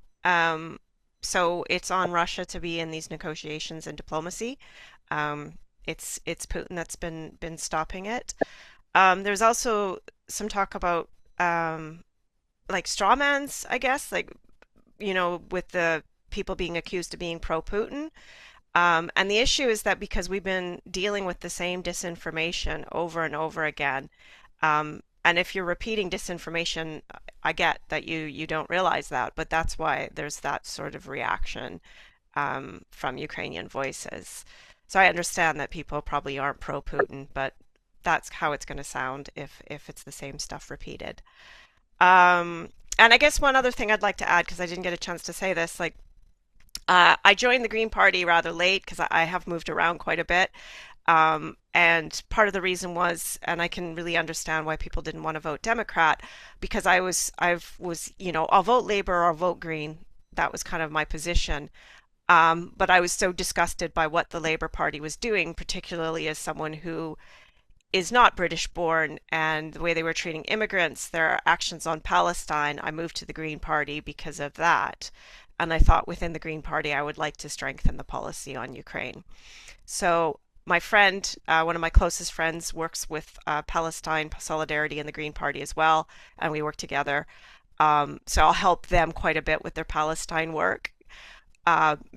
So it's on Russia to be in these negotiations and diplomacy. It's Putin that's been stopping it. There's also some talk about like strawmans, I guess, like with the people being accused of being pro-Putin. And the issue is that because we've been dealing with the same disinformation over and over again, and if you're repeating disinformation, I get that you don't realize that, but that's why there's that sort of reaction from Ukrainian voices. So I understand that people probably aren't pro-Putin, but that's how it's going to sound if it's the same stuff repeated. And I guess one other thing I'd like to add, because I didn't get a chance to say this, like I joined the Green Party rather late because I have moved around quite a bit. And part of the reason was, and I can really understand why people didn't want to vote Democrat, because I was, I'll vote Labor or I'll vote Green. That was kind of my position. But I was so disgusted by what the Labor Party was doing, particularly as someone who is not British born, and the way they were treating immigrants, their actions on Palestine. I moved to the Green Party because of that. And I thought within the Green Party, I would like to strengthen the policy on Ukraine. So my friend, one of my closest friends, works with Palestine Solidarity in the Green Party as well, and we work together. So I'll help them quite a bit with their Palestine work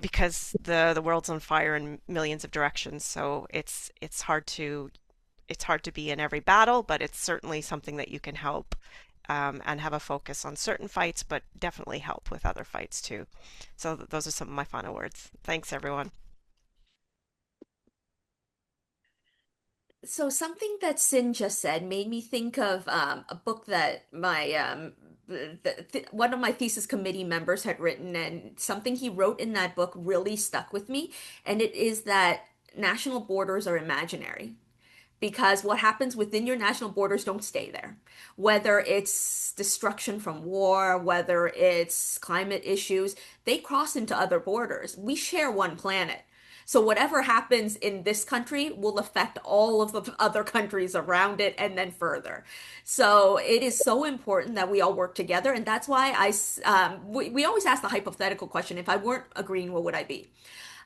because the world's on fire in millions of directions. So it's hard to be in every battle, but it's certainly something that you can help and have a focus on certain fights, but definitely help with other fights too. So those are some of my final words. Thanks, everyone. So something that Sin just said made me think of a book that my one of my thesis committee members had written, and something he wrote in that book really stuck with me, and it is that national borders are imaginary. Because what happens within your national borders don't stay there. Whether it's destruction from war, whether it's climate issues, they cross into other borders. We share one planet. So whatever happens in this country will affect all of the other countries around it and then further. So it is so important that we all work together. And that's why we always ask the hypothetical question, if I weren't a Green, what would I be?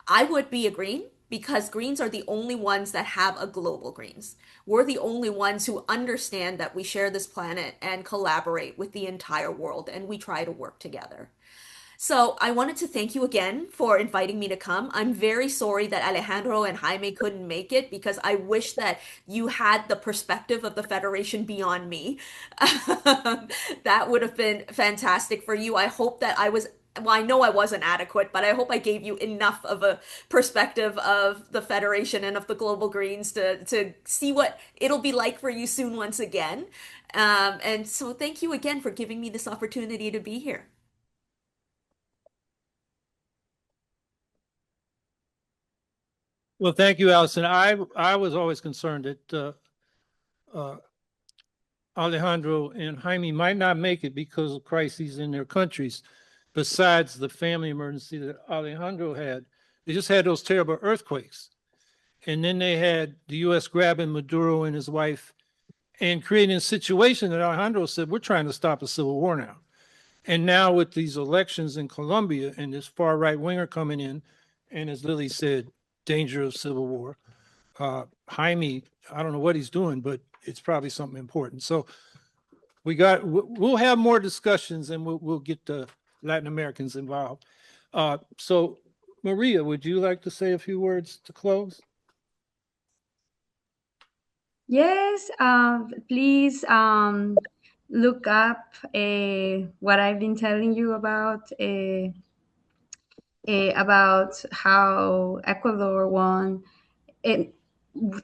I would be a Green because Greens are the only ones that have a global Greens. We're the only ones who understand that we share this planet and collaborate with the entire world, and we try to work together. So I wanted to thank you again for inviting me to come. I'm very sorry that Alejandro and Jaime couldn't make it because I wish that you had the perspective of the Federation beyond me. That would have been fantastic for you. I hope that well, I know I wasn't adequate, but I hope I gave you enough of a perspective of the Federation and of the Global Greens to see what it'll be like for you soon once again. And so thank you again for giving me this opportunity to be here. Well, thank you, Alison. I was always concerned that Alejandro and Jaime might not make it because of crises in their countries. Besides the family emergency that Alejandro had, they just had those terrible earthquakes. And then they had the U.S. grabbing Maduro and his wife and creating a situation that Alejandro said, we're trying to stop a civil war now. And now with these elections in Colombia and this far right winger coming in, and as Lily said, danger of civil war. Jaime, I don't know what he's doing, but it's probably something important. So we'll have more discussions and we'll get the Latin Americans involved. So Maria, would you like to say a few words to close? Yes, please look up what I've been telling you about how Ecuador won it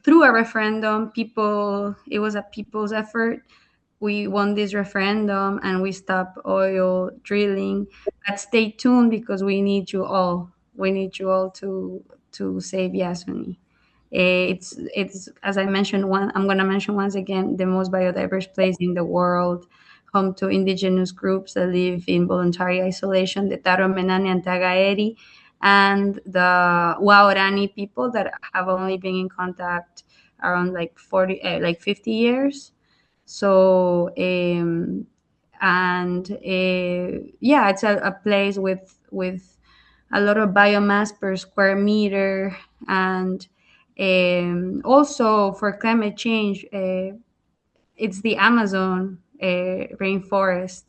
through a referendum. It was a people's effort. We won this referendum and we stopped oil drilling. But stay tuned because we need you all. We need you all to save Yasuni. It's as I mentioned, I'm going to mention once again, the most biodiverse place in the world, home to indigenous groups that live in voluntary isolation, the Taro, Menani, and Tagaeri, and the Waorani people that have only been in contact around like 50 years. So yeah, it's a place with a lot of biomass per square meter, and also for climate change, it's the Amazon rainforest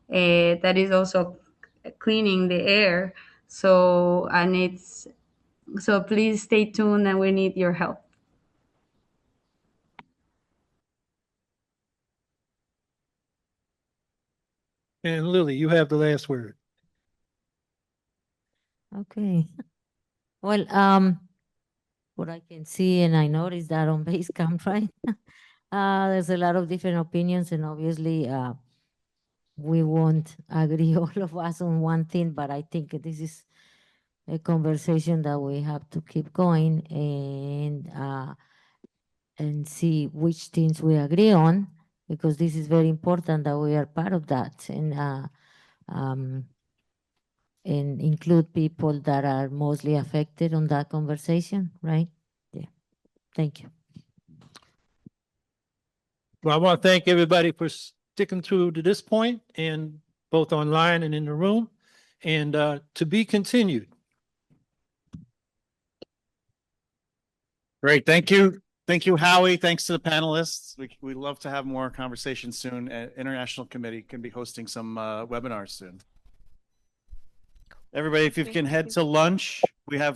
that is also cleaning the air. So please stay tuned, and we need your help. And Lily, you have the last word. Okay. Well, what I can see and I noticed that on Basecamp, right? There's a lot of different opinions, and obviously we won't agree all of us on one thing, but I think this is a conversation that we have to keep going and see which things we agree on, because this is very important that we are part of that and include people that are mostly affected on that conversation, right? Yeah. Thank you. Well, I want to thank everybody for sticking through to this point, and both online and in the room, and to be continued. Great. Thank you. Thank you, Howie. Thanks to the panelists. We'd love to have more conversations soon. International Committee can be hosting some webinars soon. Everybody, if you can head to lunch, we have